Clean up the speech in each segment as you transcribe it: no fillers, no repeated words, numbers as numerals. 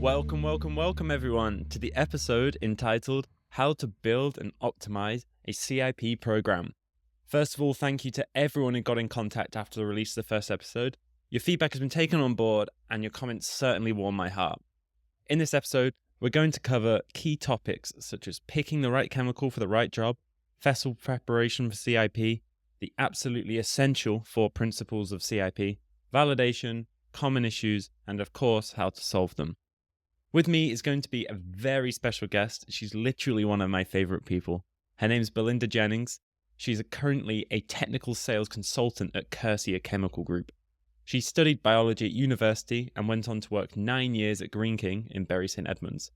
Welcome everyone to the episode entitled How to Build and Optimize a CIP Program. First of all, thank you to everyone who got in contact after the release of the first episode. Your feedback has been taken on board and your comments certainly warm my heart. In this episode, we're going to cover key topics such as picking the right chemical for the right job, vessel preparation for CIP, the absolutely essential 4 principles of CIP, validation, common issues, and of course, how to solve them. With me is going to be a very special guest. She's literally one of my favorite people. Her name's Belinda Jennings. She's currently a technical sales consultant at Cursia Chemical Group. She studied biology at university and went on to work 9 years at Green King in Bury St Edmunds.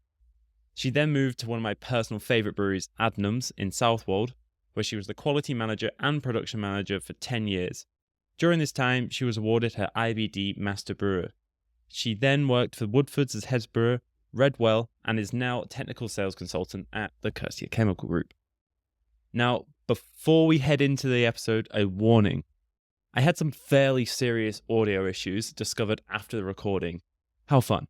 She then moved to one of my personal favorite breweries, Adnams in Southwold, where she was the quality manager and production manager for 10 years. During this time, she was awarded her IBD Master Brewer. She then worked for Woodford's as head brewer, Redwell, and is now a technical sales consultant at the Cursia Chemical Group. Now, before we head into the episode, a warning. I had some fairly serious audio issues discovered after the recording. How fun.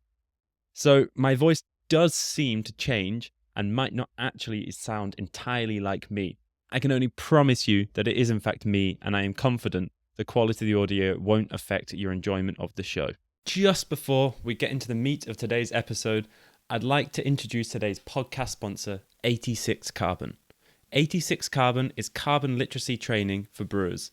So my voice does seem to change and might not actually sound entirely like me. I can only promise you that it is in fact me, and I am confident the quality of the audio won't affect your enjoyment of the show. Just before we get into the meat of today's episode, I'd like to introduce today's podcast sponsor, 86 Carbon. 86 Carbon is carbon literacy training for brewers.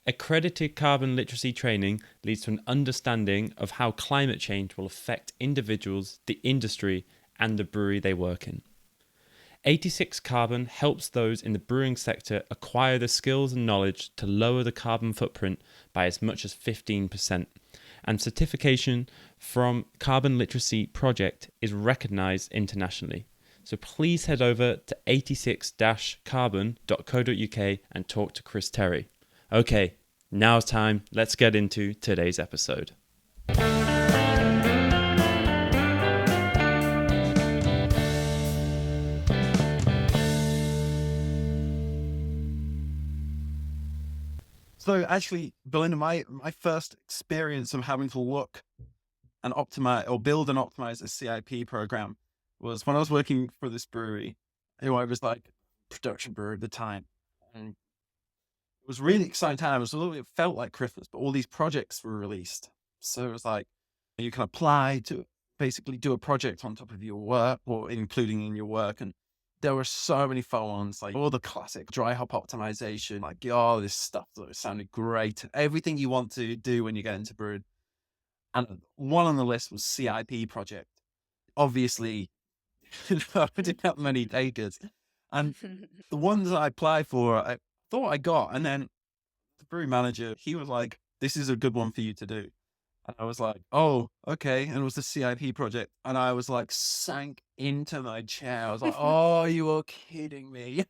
Accredited carbon literacy training leads to an understanding of how climate change will affect individuals, the industry, and the brewery they work in. 86 Carbon helps those in the brewing sector acquire the skills and knowledge to lower the carbon footprint by as much as 15%. And certification from Carbon Literacy Project is recognized internationally. So please head over to 86-carbon.co.uk and talk to Chris Terry. Okay, now it's time. Let's get into today's episode. So actually, Belinda, my first experience of having to look and optimize or build and optimize a CIP program was when I was working for this brewery, who I was like production brewer at the time. And it was really exciting time. It felt like Christmas, but all these projects were released. So it was like you can apply to basically do a project on top of your work or including in your work. And there were so many follow-ons, like all the classic dry hop optimization, like all this stuff that sounded great. Everything you want to do when you get into brewing. And one on the list was CIP project. Obviously, I didn't have many takers. And the ones I applied for, I thought I got. And then the brewery manager, he was like, this is a good one for you to do. And I was like, oh, okay. And it was the CIP project. And I was like, sank into my chair. I was like, oh, you are kidding me.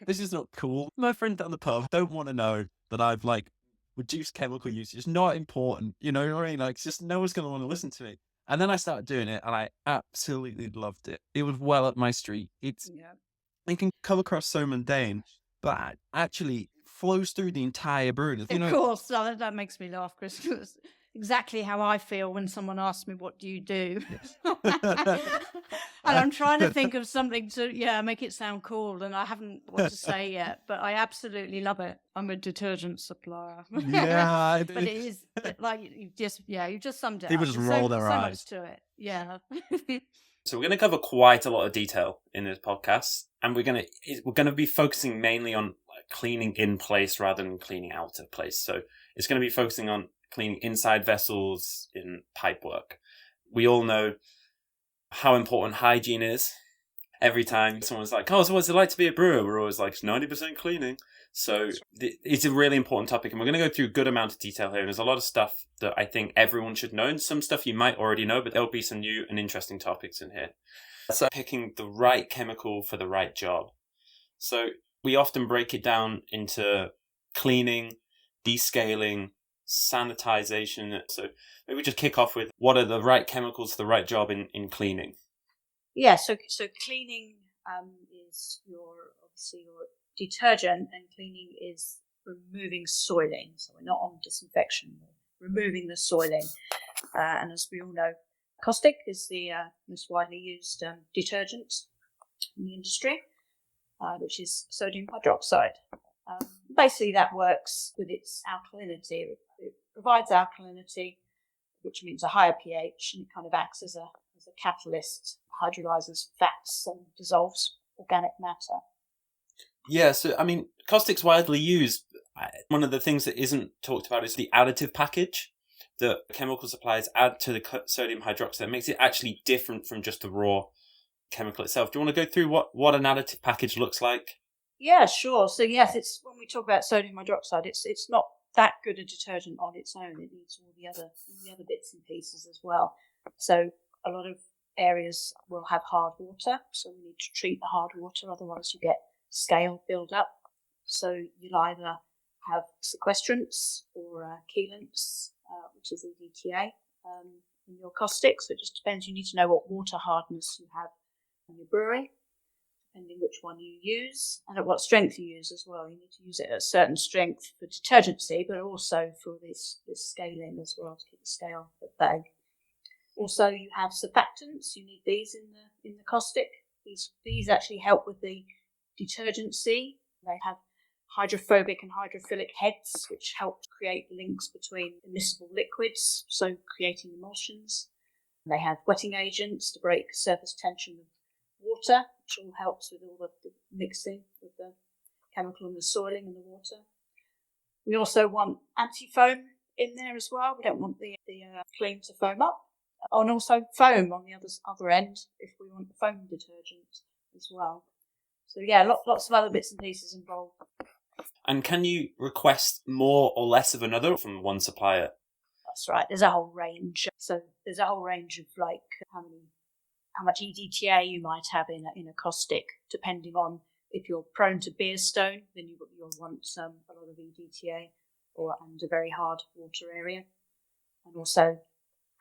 This is not cool. My friend down the pub don't want to know that I've like reduced chemical usage. It's not important. You know what I mean? Like, it's just no one's going to want to listen to me. And then I started doing it and I absolutely loved it. It was well up my street. It can come across so mundane, but actually flows through the entire brew. Of course, that makes me laugh, Chris. It's exactly how I feel when someone asks me, what do you do? Yes. And I'm trying to think of something to, make it sound cool. And I haven't what to say yet, but I absolutely love it. I'm a detergent supplier. Yeah. But it is like, you just summed it People up. just roll their eyes. So much to it. Yeah. So we're going to cover quite a lot of detail in this podcast, and we're going to be focusing mainly on cleaning in place rather than cleaning out of place. So it's going to be focusing on cleaning inside vessels in pipe work. We all know how important hygiene is. Every time someone's like, oh, so what's it like to be a brewer? We're always like 90% cleaning. So it's a really important topic, and we're going to go through a good amount of detail here. And there's a lot of stuff that I think everyone should know, and some stuff you might already know, but there'll be some new and interesting topics in here. So picking the right chemical for the right job. So we often break it down into cleaning, descaling, sanitization. So maybe we just kick off with what are the right chemicals for the right job in cleaning? Yeah, so cleaning is obviously your detergent, and cleaning is removing soiling. So we're not on disinfection, we're removing the soiling. And as we all know, Caustic is the most widely used detergent in the industry, which is sodium hydroxide. Basically, that works with its alkalinity. It provides alkalinity, which means a higher pH, and it kind of acts as a catalyst, hydrolyzes fats and dissolves organic matter. Yeah, so I mean, caustic's widely used. One of the things that isn't talked about is the additive package that chemical suppliers add to the sodium hydroxide. It makes it actually different from just the raw chemical itself. Do you want to go through what an additive package looks like? Yeah, sure. So yes, it's when we talk about sodium hydroxide, it's not that good a detergent on its own. It needs all the other bits and pieces as well. So a lot of areas will have hard water, so we need to treat the hard water, otherwise you get scale build up. So you'll either have sequestrants or chelants, which is EDTA, in your caustic. So it just depends. You need to know what water hardness you have in your brewery, depending which one you use and at what strength you use as well. You need to use it at a certain strength for detergency, but also for this scaling as well, to keep the scale at bay. Also, you have surfactants. You need these in the caustic. These actually help with the detergency. They have hydrophobic and hydrophilic heads, which help create links between immiscible liquids, so creating emulsions. They have wetting agents to break surface tension of water, which all helps with all the mixing with the chemical and the soiling in the water. We also want anti-foam in there as well. We don't want the clean to foam up. And also foam on the other end if we want the foam detergent as well. So yeah, lots of other bits and pieces involved. And can you request more or less of another from one supplier? That's right. There's a whole range. So there's a whole range of like how much EDTA you might have in a caustic, depending on if you're prone to beer stone, then you'll want a lot of EDTA and a very hard water area, and also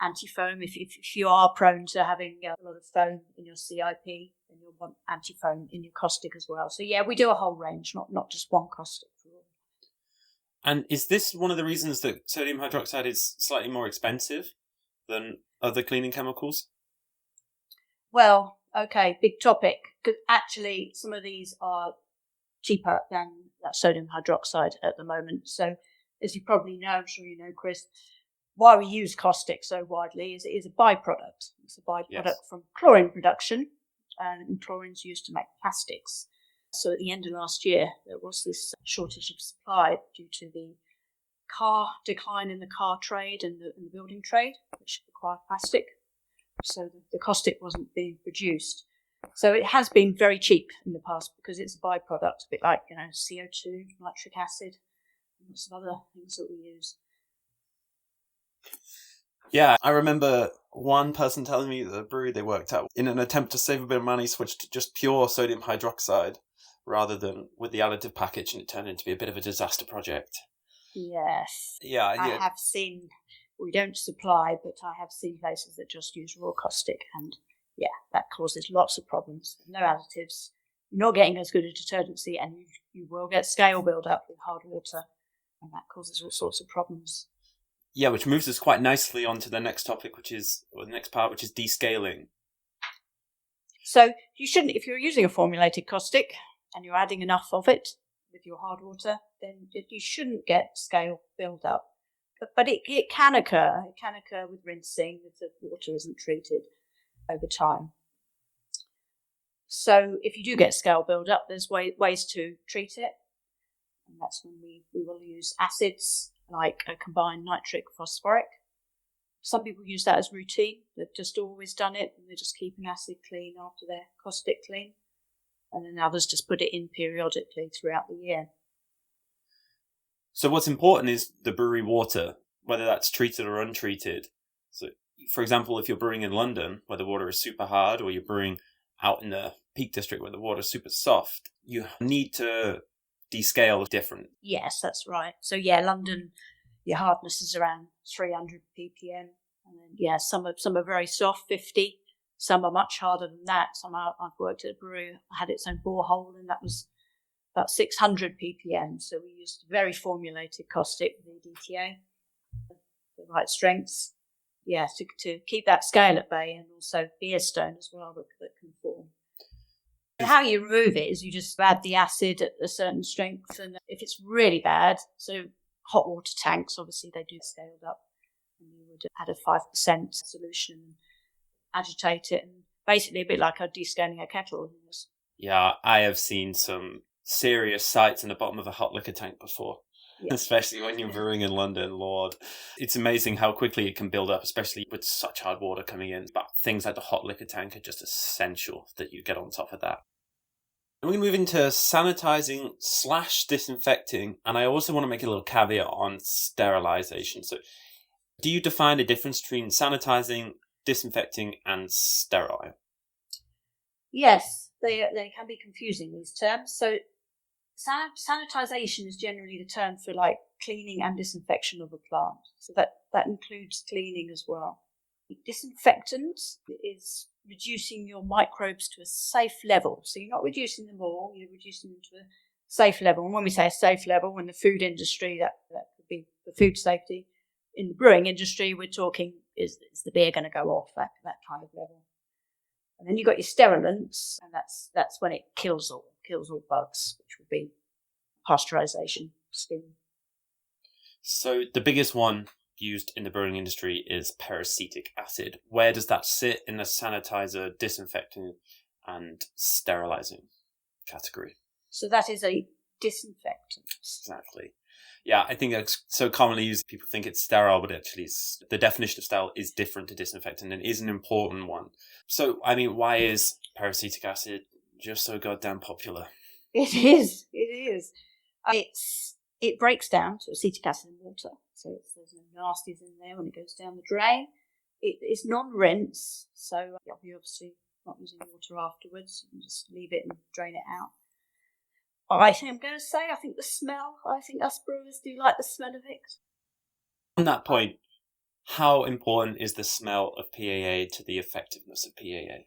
anti-foam. If you are prone to having a lot of foam in your CIP, then you'll want anti-foam in your caustic as well. So yeah, we do a whole range, not just one caustic for all. And is this one of the reasons that sodium hydroxide is slightly more expensive than other cleaning chemicals? Well, okay, big topic. Because actually, some of these are cheaper than that sodium hydroxide at the moment. So, as you probably know, I'm sure you know, Chris, why we use caustic so widely is it is a byproduct. It's a byproduct from chlorine production, and chlorine's used to make plastics. So at the end of last year, there was this shortage of supply due to the decline in the car trade and the building trade, which required plastic. So the caustic wasn't being produced. So it has been very cheap in the past because it's a byproduct, a bit like, CO2, nitric acid, and lots of other things that we use. Yeah, I remember one person telling me that the brewery they worked at, in an attempt to save a bit of money, switched to just pure sodium hydroxide rather than with the additive package, and it turned into be a bit of a disaster project. Yes. Yeah. I have seen, we don't supply, but I have seen places that just use raw caustic, and yeah, that causes lots of problems. No additives, you're not getting as good a detergency, and you will get scale build-up with hard water, and that causes all sorts of problems. Yeah, which moves us quite nicely on to the next topic, the next part, which is descaling. So you shouldn't, if you're using a formulated caustic and you're adding enough of it with your hard water, then you shouldn't get scale build up. But it can occur. It can occur with rinsing if the water isn't treated over time. So if you do get scale build up, there's ways to treat it. And that's when we will use acids like a combined nitric phosphoric. Some people use that as routine. They've just always done it, and they're just keeping acid clean after their caustic clean. And then others just put it in periodically throughout the year. So what's important is the brewery water, whether that's treated or untreated. So, for example, if you're brewing in London, where the water is super hard, or you're brewing out in the Peak District where the water is super soft, you need to descale different. Yes, that's right. So yeah, London, your hardness is around 300 ppm, and then some are very soft, 50. Some are much harder than that. I've worked at a brewery, had its own borehole, and that was about 600 ppm. So we used very formulated caustic with EDTA, the right strengths. to keep that scale at bay, and also beer stone as well that can form. How you remove it is you just add the acid at a certain strength, and if it's really bad, so hot water tanks, obviously they do scaled up, and you would add a 5% solution and agitate it, and basically a bit like descaling a kettle. Yeah, I have seen some serious sights in the bottom of a hot liquor tank before. Yeah. Especially when you're brewing in London, Lord. It's amazing how quickly it can build up, especially with such hard water coming in. But things like the hot liquor tank are just essential that you get on top of that. And we move into sanitizing / disinfecting. And I also want to make a little caveat on sterilization. So do you define a difference between sanitizing, disinfecting, and sterile? Yes, they can be confusing, these terms. So sanitization is generally the term for like cleaning and disinfection of a plant. So that includes cleaning as well. Disinfectant is reducing your microbes to a safe level. So you're not reducing them all, you're reducing them to a safe level. And when we say a safe level, in the food industry, that could be for food safety. In the brewing industry, we're talking, is the beer going to go off, that kind of level. And then you've got your sterilants, and that's when it kills all bugs, which would be pasteurization, steam. So the biggest one used in the brewing industry is peracetic acid. Where does that sit in the sanitizer, disinfecting, and sterilizing category? So that is a disinfectant. Exactly. Yeah, I think that's so commonly used. People think it's sterile, but actually the definition of sterile is different to disinfectant and is an important one. So, I mean, why is peracetic acid just so goddamn popular? It is. It breaks down to acetic acid and water. So there's no nasties in there when it goes down the drain. It's non-rinse, so you're obviously not using water afterwards. You can just leave it and drain it out. I think the smell. I think us brewers do like the smell of it. On that point, how important is the smell of PAA to the effectiveness of PAA?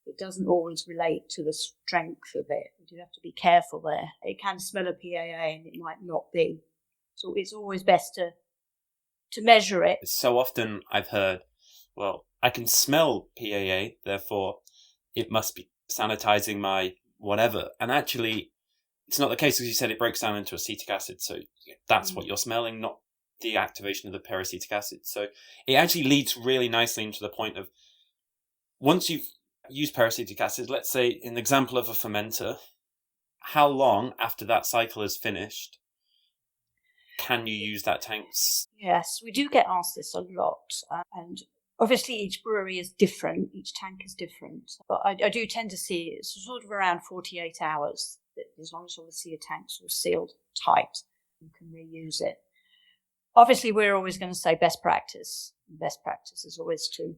It doesn't always relate to the strength of it. You do have to be careful there. It can smell of PAA and it might not be. So it's always best to measure it. So often I've heard, well, I can smell PAA, therefore it must be sanitizing my whatever. And actually, it's not the case, as you said, it breaks down into acetic acid. So that's what you're smelling, not the activation of the peracetic acid. So it actually leads really nicely into the point of once you've used peracetic acid, let's say in the example of a fermenter, how long after that cycle is finished can you use that tank? Yes, we do get asked this a lot. And obviously each brewery is different, each tank is different. But I do tend to see it's sort of around 48 hours. As long as obviously your tank's are sealed tight, you can reuse it. Obviously, we're always going to say best practice. Best practice is always to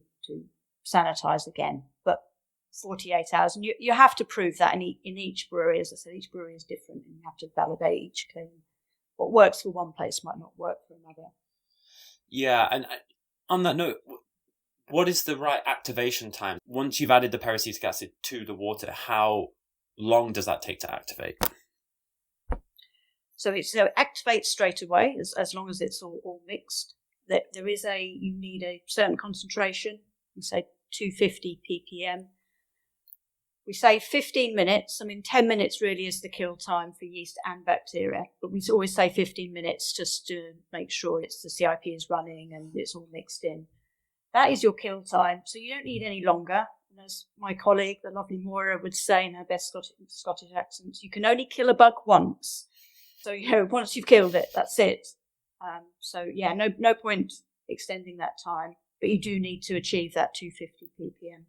sanitize again, but 48 hours. And you have to prove that in each brewery. As I said, each brewery is different, and you have to validate each clean. What works for one place might not work for another. Yeah, and on that note, what is the right activation time? Once you've added the peracetic acid to the water, how long does that take to activate? So it activates straight away as long as it's all mixed. You need a certain concentration, we say 250 ppm. We say 15 minutes. I mean, 10 minutes really is the kill time for yeast and bacteria, but we always say 15 minutes just to make sure the CIP is running and it's all mixed in. That is your kill time, so you don't need any longer. And as my colleague, the lovely Moira, would say in her best Scottish accent, you can only kill a bug once. So, once you've killed it, that's it. No point extending that time, but you do need to achieve that 250 ppm.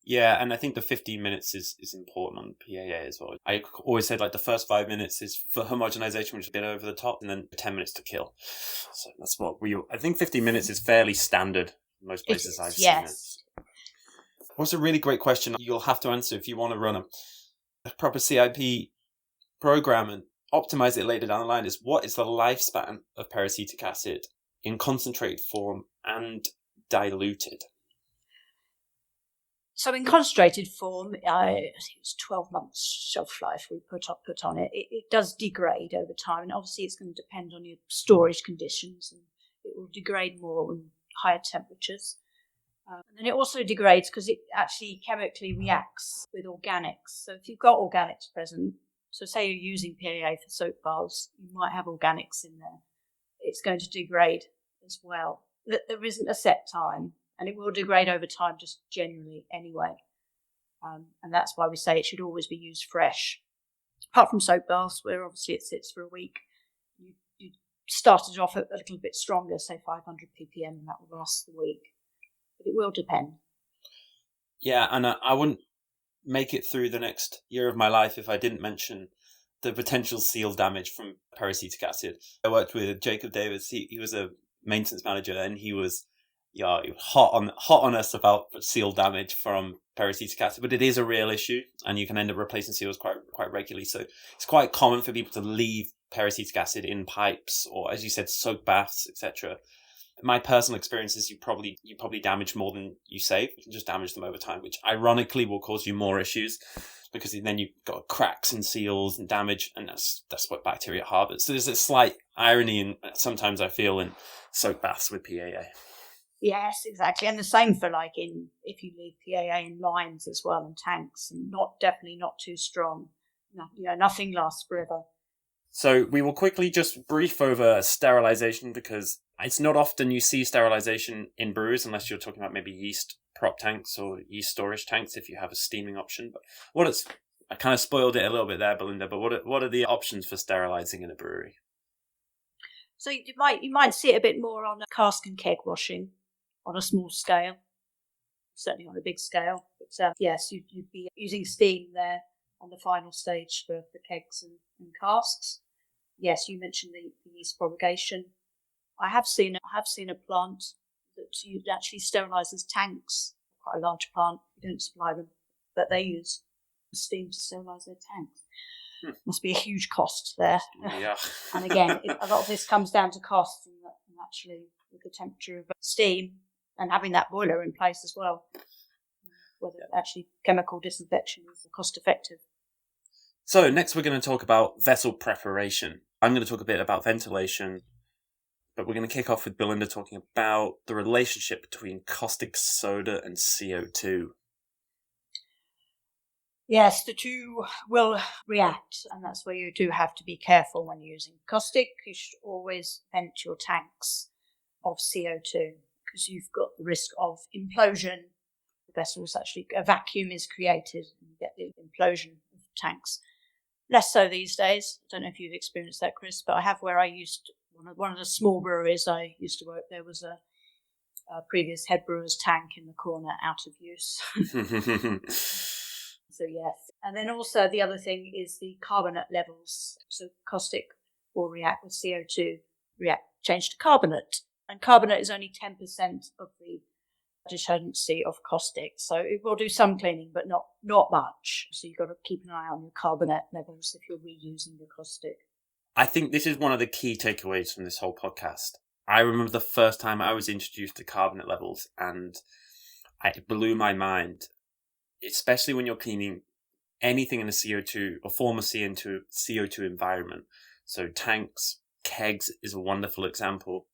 Yeah, and I think the 15 minutes is important on PAA as well. I always said the first 5 minutes is for homogenization, which is a bit over the top, and then 10 minutes to kill. So that's what I think 15 minutes is fairly standard in most places I've seen it. What's a really great question you'll have to answer if you want to run a proper CIP program and optimize it later down the line is what is the lifespan of peracetic acid in concentrated form and diluted? So in concentrated form, I think it's 12 months shelf life we put on it. It does degrade over time, and obviously it's going to depend on your storage conditions, and it will degrade more in higher temperatures. And then it also degrades because it actually chemically reacts with organics. So if you've got organics present, so say you're using PAA for soap baths, you might have organics in there. It's going to degrade as well. There isn't a set time, and it will degrade over time just generally anyway. And that's why we say it should always be used fresh. Apart from soap baths, where obviously it sits for a week, you started off a little bit stronger, say 500 ppm, and that will last the week. But it will depend. Yeah, and I wouldn't make it through the next year of my life if I didn't mention the potential seal damage from peracetic acid. I worked with Jacob Davis. He was a maintenance manager, and he was hot on us about seal damage from peracetic acid. But it is a real issue, and you can end up replacing seals quite regularly. So it's quite common for people to leave peracetic acid in pipes, or as you said, soak baths, etc. My personal experience is you probably damage more than you save. You can just damage them over time, which ironically will cause you more issues, because then you've got cracks and seals and damage, and that's what bacteria harbours. So there's a slight irony in sometimes I feel in soak baths with PAA. Yes, exactly, and the same for if you leave PAA in lines as well and tanks, and definitely not too strong. No, nothing lasts forever. So we will quickly just brief over sterilisation, because it's not often you see sterilisation in breweries unless you're talking about maybe yeast prop tanks or yeast storage tanks if you have a steaming option. But I kind of spoiled it a little bit there, Belinda, but what are the options for sterilising in a brewery? So you might see it a bit more on cask and keg washing on a small scale, certainly on a big scale. But yes, you'd be using steam there on the final stage for kegs and casks. Yes, you mentioned the yeast propagation. I have seen a plant that actually sterilises tanks. Quite a large plant. You don't supply them, but they use steam to sterilise their tanks. Must be a huge cost there. Yeah. And again, a lot of this comes down to cost, and actually with the temperature of steam and having that boiler in place as well. Whether actually chemical disinfection is cost effective. So next we're going to talk about vessel preparation. I'm going to talk a bit about ventilation, but we're going to kick off with Belinda talking about the relationship between caustic soda and CO2. Yes, the two will react, and that's where you do have to be careful when using caustic. You should always vent your tanks of CO2, because you've got the risk of implosion. The vessels actually, a vacuum is created, and you get the implosion of tanks. Less so these days. I don't know if you've experienced that, Chris, but I have. Where I used one of the small breweries I used to work, there was a previous head brewer's tank in the corner out of use. So yes. And then also the other thing is the carbonate levels. So caustic will react with CO2, change to carbonate. And carbonate is only 10% of the detergency of caustic. So it will do some cleaning, but not much. So you've got to keep an eye on your carbonate levels if you're reusing the caustic. I think this is one of the key takeaways from this whole podcast. I remember the first time I was introduced to carbonate levels, and it blew my mind, especially when you're cleaning anything in a CO2 or form of CO2 environment. So tanks, kegs is a wonderful example.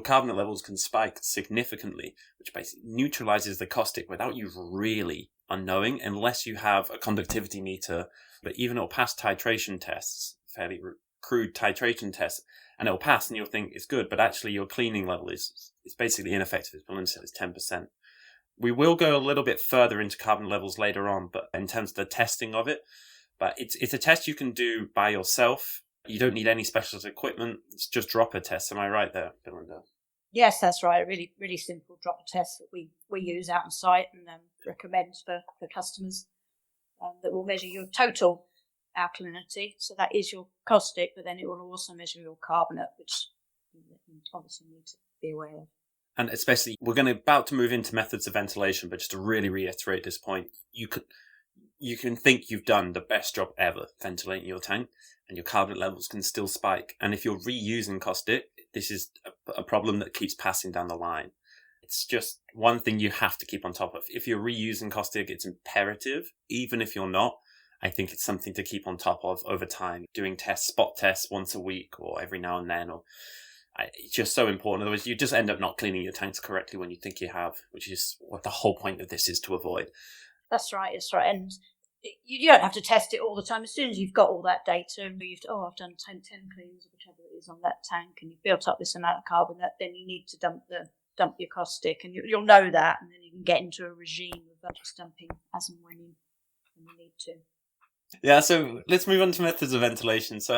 Carbonate levels can spike significantly, which basically neutralizes the caustic without you really unknowing, unless you have a conductivity meter. But even it'll pass titration tests, fairly crude titration tests, and it'll pass and you'll think it's good, but actually your cleaning level is basically ineffective. As Belinda said, it's 10%. We will go a little bit further into carbonate levels later on, but in terms of the testing of it, but it's a test you can do by yourself. You don't need any specialist equipment. It's just dropper tests. Am I right there, Belinda? Yes, that's right. A really, really simple dropper test that we use out on site and recommend for customers that will measure your total alkalinity. So that is your caustic, but then it will also measure your carbonate, which you obviously need to be aware of. And especially, we're about to move into methods of ventilation, but just to really reiterate this point, you can think you've done the best job ever ventilating your tank, and your carbonate levels can still spike. And if you're reusing caustic, this is a problem that keeps passing down the line. It's just one thing you have to keep on top of. If you're reusing caustic, it's imperative. Even if you're not, I think it's something to keep on top of over time. Doing spot tests once a week or every now and then, or It's just so important. Otherwise, you just end up not cleaning your tanks correctly when you think you have, which is what the whole point of this is to avoid. That's right. And you don't have to test it all the time. As soon as you've got all that data and I've done 10 cleans or whichever it is on that tank, and you've built up this amount of carbonate, then you need to dump your caustic, and you'll know that, and then you can get into a regime of just dumping as and when you need to. Yeah, so let's move on to methods of ventilation. So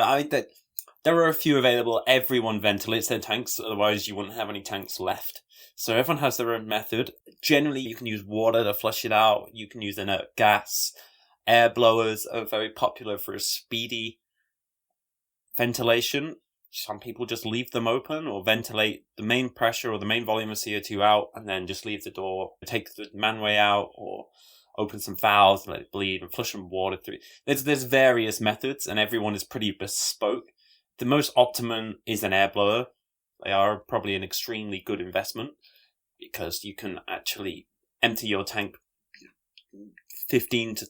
there are a few available. Everyone ventilates their tanks, otherwise you wouldn't have any tanks left. So everyone has their own method. Generally, you can use water to flush it out. You can use inert gas. Air blowers are very popular for a speedy ventilation. Some people just leave them open or ventilate the main pressure or the main volume of CO2 out and then just leave the door, take the manway out, or open some valves and let it bleed and flush some water through. There's various methods, and everyone is pretty bespoke. The most optimum is an air blower. They are probably an extremely good investment because you can actually empty your tank 15 to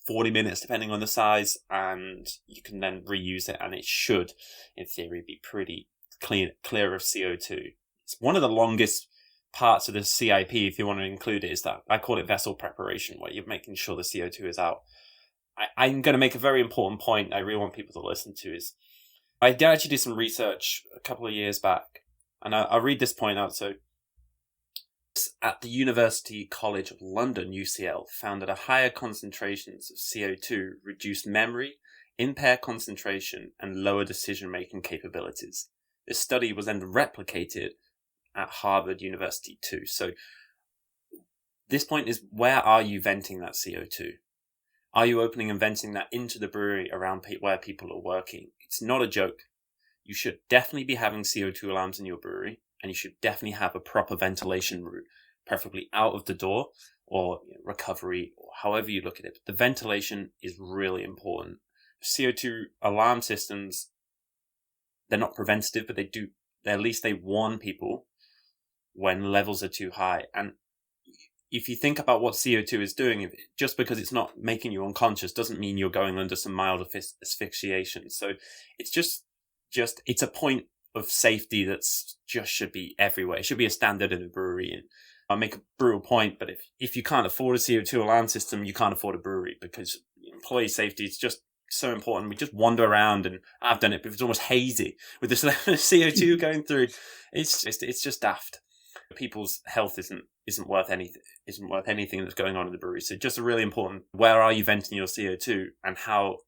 40 minutes, depending on the size, and you can then reuse it, and it should, in theory, be pretty clear of CO2. It's one of the longest parts of the CIP, if you want to include it, is that I call it vessel preparation, where you're making sure the CO2 is out. I'm going to make a very important point I really want people to listen to is, I actually did some research a couple of years back, and I'll read this point out. So, at the University College of London, UCL, found that a higher concentrations of CO2 reduced memory, impair concentration, and lower decision-making capabilities. This study was then replicated at Harvard University too. So this point is, where are you venting that CO2? Are you opening and venting that into the brewery around where people are working? It's not a joke. You should definitely be having CO2 alarms in your brewery, and you should definitely have a proper ventilation route, preferably out of the door or recovery, or however you look at it. But the ventilation is really important. CO2 alarm systems, they're not preventative, but at least they warn people when levels are too high. And if you think about what CO2 is doing, just because it's not making you unconscious doesn't mean you're going under some mild asphyxiation. So it's it's a point of safety that's just should be everywhere. It should be a standard in a brewery. And I'll make a brewer point, but if you can't afford a CO2 alarm system, you can't afford a brewery, because employee safety is just so important. We just wander around, and I've done it, but it's almost hazy with this level of CO2 going through. It's just daft. People's health isn't worth anything that's going on in the brewery. So just a really important, where are you venting your CO2, and how,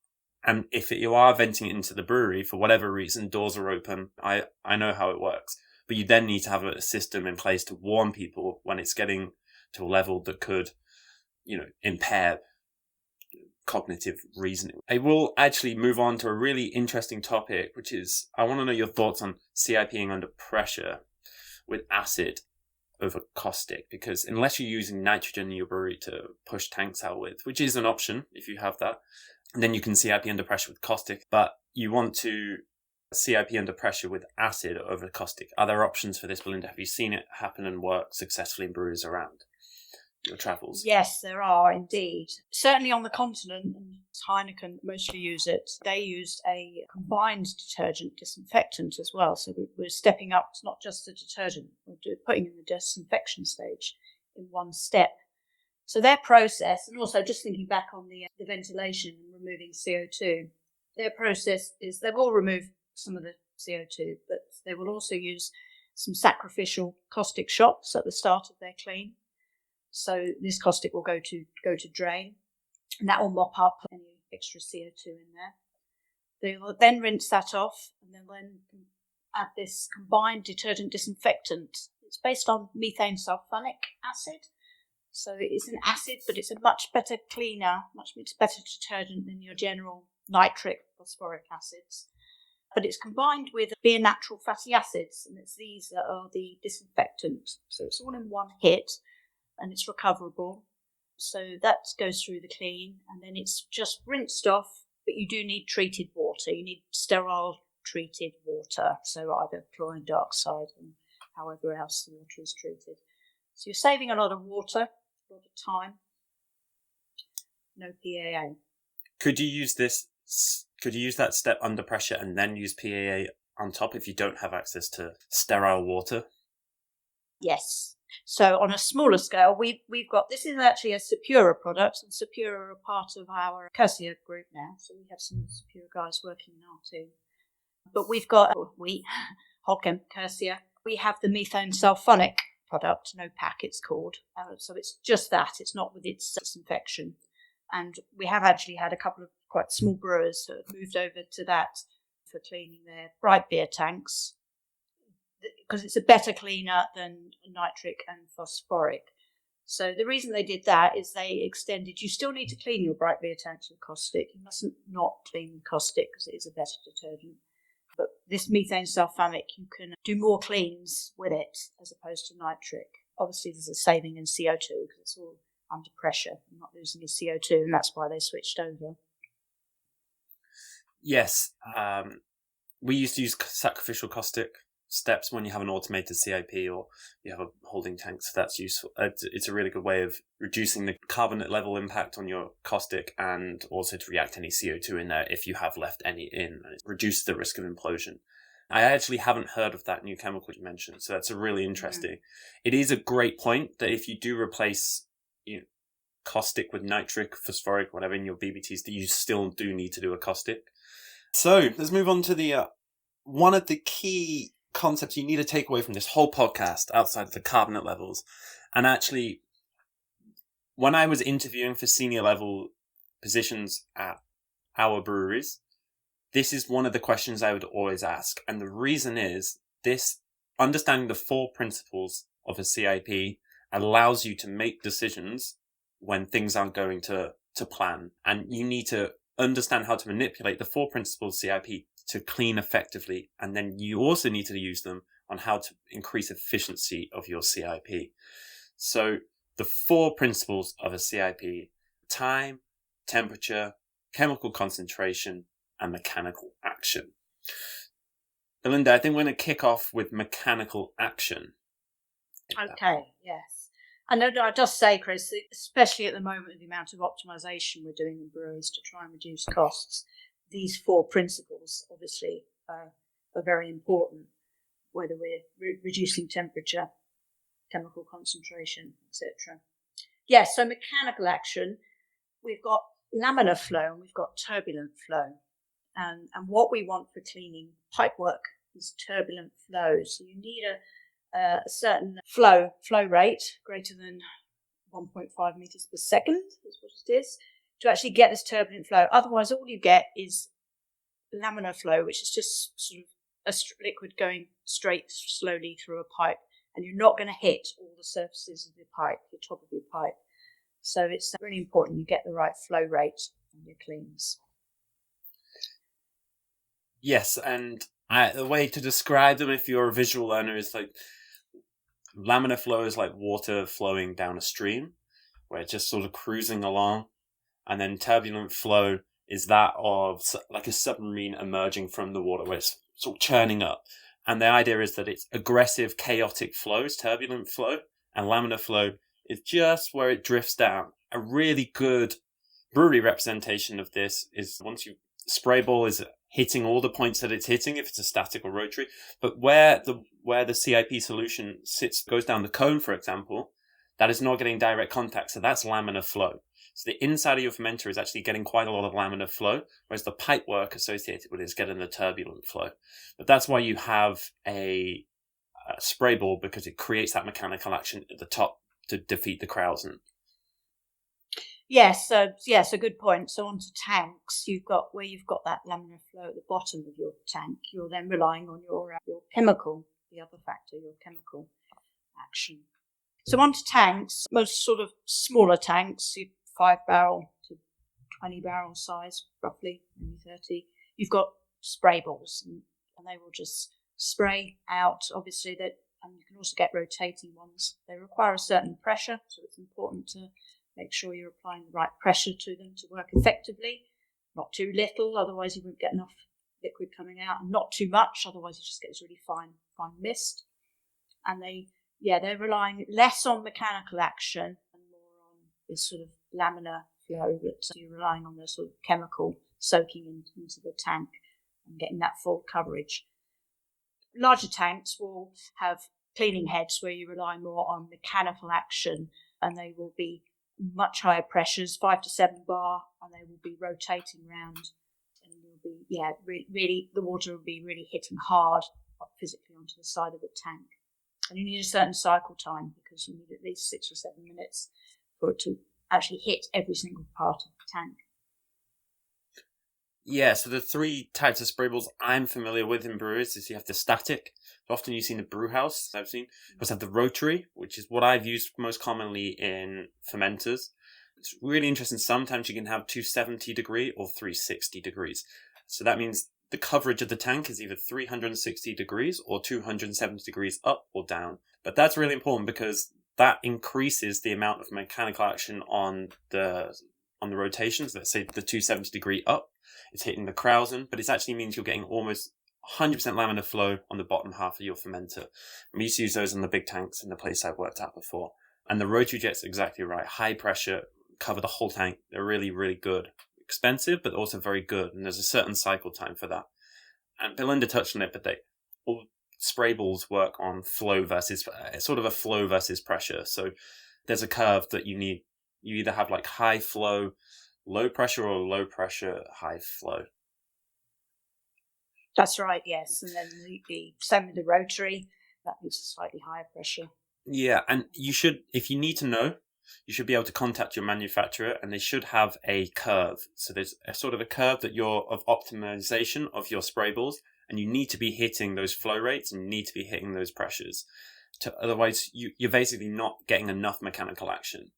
and if you are venting it into the brewery for whatever reason, doors are open. I know how it works, but you then need to have a system in place to warn people when it's getting to a level that could, impair cognitive reasoning. I will actually move on to a really interesting topic, which is, I want to know your thoughts on CIPing under pressure with acid over caustic, because unless you're using nitrogen in your brewery to push tanks out with, which is an option if you have that, then you can CIP under pressure with caustic, but you want to CIP under pressure with acid over caustic. Are there options for this, Belinda? Have you seen it happen and work successfully in breweries around your travels? Yes, there are indeed. Certainly on the continent, and Heineken mostly use it. They used a combined detergent disinfectant as well. So we're stepping up. It's not just the detergent. We're putting in the disinfection stage in one step. So their process, and also just thinking back on the ventilation and removing CO2, their process is they will remove some of the CO2, but they will also use some sacrificial caustic shots at the start of their clean. So this caustic will go to drain, and that will mop up any extra CO2 in there. They will then rinse that off, and then add this combined detergent disinfectant. It's based on methane sulfonic acid. So it's an acid, but it's a much better cleaner, much better detergent than your general nitric phosphoric acids. But it's combined with beer natural fatty acids, and it's these that are the disinfectant. So it's all in one hit, and it's recoverable. So that goes through the clean, and then it's just rinsed off, but you do need treated water. You need sterile treated water, so either chlorine dioxide and however else the water is treated. So you're saving a lot of water, a lot of time. No PAA. Could you use that step under pressure and then use PAA on top if you don't have access to sterile water? Yes. So on a smaller scale, we've got, this is actually a Sapura product, and Sapura are part of our Cursia group now. So we have some Sapura guys working in our team. But we've got, Holchem, Cursia, we have the methane sulfonic product, NOPAC it's called. So it's just that, it's not with its disinfection. And we have actually had a couple of quite small brewers who have moved over to that for cleaning their bright beer tanks, because it's a better cleaner than nitric and phosphoric. So the reason they did that is they extended, you still need to clean your bright beer tanks with caustic. You mustn't not clean with caustic because it is a better detergent. But this methane sulfonic, you can do more cleans with it as opposed to nitric. Obviously, there's a saving in CO2 because it's all under pressure. You're not losing your CO2, and that's why they switched over. Yes. We used to use sacrificial caustic steps when you have an automated CIP or you have a holding tank, so that's useful. It's a really good way of reducing the carbonate level impact on your caustic and also to react any CO2 in there if you have left any in. It reduces the risk of implosion. I actually haven't heard of that new chemical you mentioned, so that's a really interesting. It is a great point that if you do replace caustic with nitric, phosphoric, whatever in your BBTs, that you still do need to do a caustic. So let's move on to the one of the key concepts you need to take away from this whole podcast outside of the carbonate levels. And actually, when I was interviewing for senior level positions at our breweries, this is one of the questions I would always ask. And the reason is this: understanding the 4 principles of a CIP allows you to make decisions when things aren't going to plan. And you need to understand how to manipulate the 4 principles of CIP to clean effectively. And then you also need to use them on how to increase efficiency of your CIP. So the 4 principles of a CIP: time, temperature, chemical concentration, and mechanical action. Belinda, I think we're going to kick off with mechanical action. Okay, yes. And I'll just say, Chris, especially at the moment with the amount of optimisation we're doing in breweries to try and reduce costs, these 4 principles obviously are very important, whether we're reducing temperature, chemical concentration, etc. Yes, so mechanical action, we've got laminar flow and we've got turbulent flow. And what we want for cleaning pipework is turbulent flow. So you need a certain flow rate greater than 1.5 meters per second is what it is, to actually get this turbulent flow. Otherwise, all you get is laminar flow, which is just sort of a liquid going straight slowly through a pipe, and you're not going to hit all the surfaces of the pipe, the top of your pipe. So it's really important you get the right flow rate on your cleans. Yes, and the way to describe them, if you're a visual learner, is like laminar flow is like water flowing down a stream, where it's just sort of cruising along. And then turbulent flow is that of like a submarine emerging from the water, where it's sort of churning up. And the idea is that it's aggressive, chaotic flows, turbulent flow, and laminar flow is just where it drifts down. A really good brewery representation of this is once you spray ball is hitting all the points that it's hitting, if it's a static or rotary, but where the CIP solution sits, goes down the cone, for example, that is not getting direct contact. So that's laminar flow. So the inside of your fermenter is actually getting quite a lot of laminar flow, whereas the pipe work associated with it is getting the turbulent flow. But that's why you have a spray ball, because it creates that mechanical action at the top to defeat the Krausen. Yes, a good point. So onto tanks, you've got that laminar flow at the bottom of your tank. You're then relying on your chemical, the other factor, your chemical action. So onto tanks, most sort of smaller tanks, 5 barrel to 20 barrel size, roughly, maybe 30. You've got spray balls, and they will just spray out. Obviously, and you can also get rotating ones. They require a certain pressure, so it's important to make sure you're applying the right pressure to them to work effectively. Not too little, otherwise you won't get enough liquid coming out, and not too much, otherwise you just get this really fine mist. And they're relying less on mechanical action and more on this sort of laminar flow, that you're relying on the sort of chemical soaking into the tank and getting that full coverage. Larger tanks will have cleaning heads where you rely more on mechanical action, and they will be much higher pressures, 5 to 7 bar, and they will be rotating round, and you'll be really the water will be really hitting hard physically onto the side of the tank. And you need a certain cycle time because you need at least 6 or 7 minutes for it to actually hit every single part of the tank. Yeah, so the 3 types of sprayables I'm familiar with in breweries is you have the static, often you see in the brew house, I've seen. You also have the rotary, which is what I've used most commonly in fermenters. It's really interesting. Sometimes you can have 270 degree or 360 degrees. So that means the coverage of the tank is either 360 degrees or 270 degrees up or down. But that's really important because that increases the amount of mechanical action on the rotations. Let's say the 270 degree up, it's hitting the krausen, but it actually means you're getting almost 100% laminar flow on the bottom half of your fermenter. And we used to use those in the big tanks in the place I've worked at before. And the rotary jet's exactly right. High pressure, cover the whole tank. They're really, really good. Expensive, but also very good. And there's a certain cycle time for that. And Belinda touched on it, but all sprayables work on flow versus, sort of a flow versus pressure. So there's a curve that you need. You either have like high flow, low pressure, or low pressure, high flow. That's right, yes. And then the same with the rotary, that is slightly higher pressure. Yeah, and you should, if you need to know, you should be able to contact your manufacturer and they should have a curve. So there's a sort of a curve that you're of optimization of your sprayables, and you need to be hitting those flow rates and you need to be hitting those pressures. Otherwise, you're basically not getting enough mechanical action.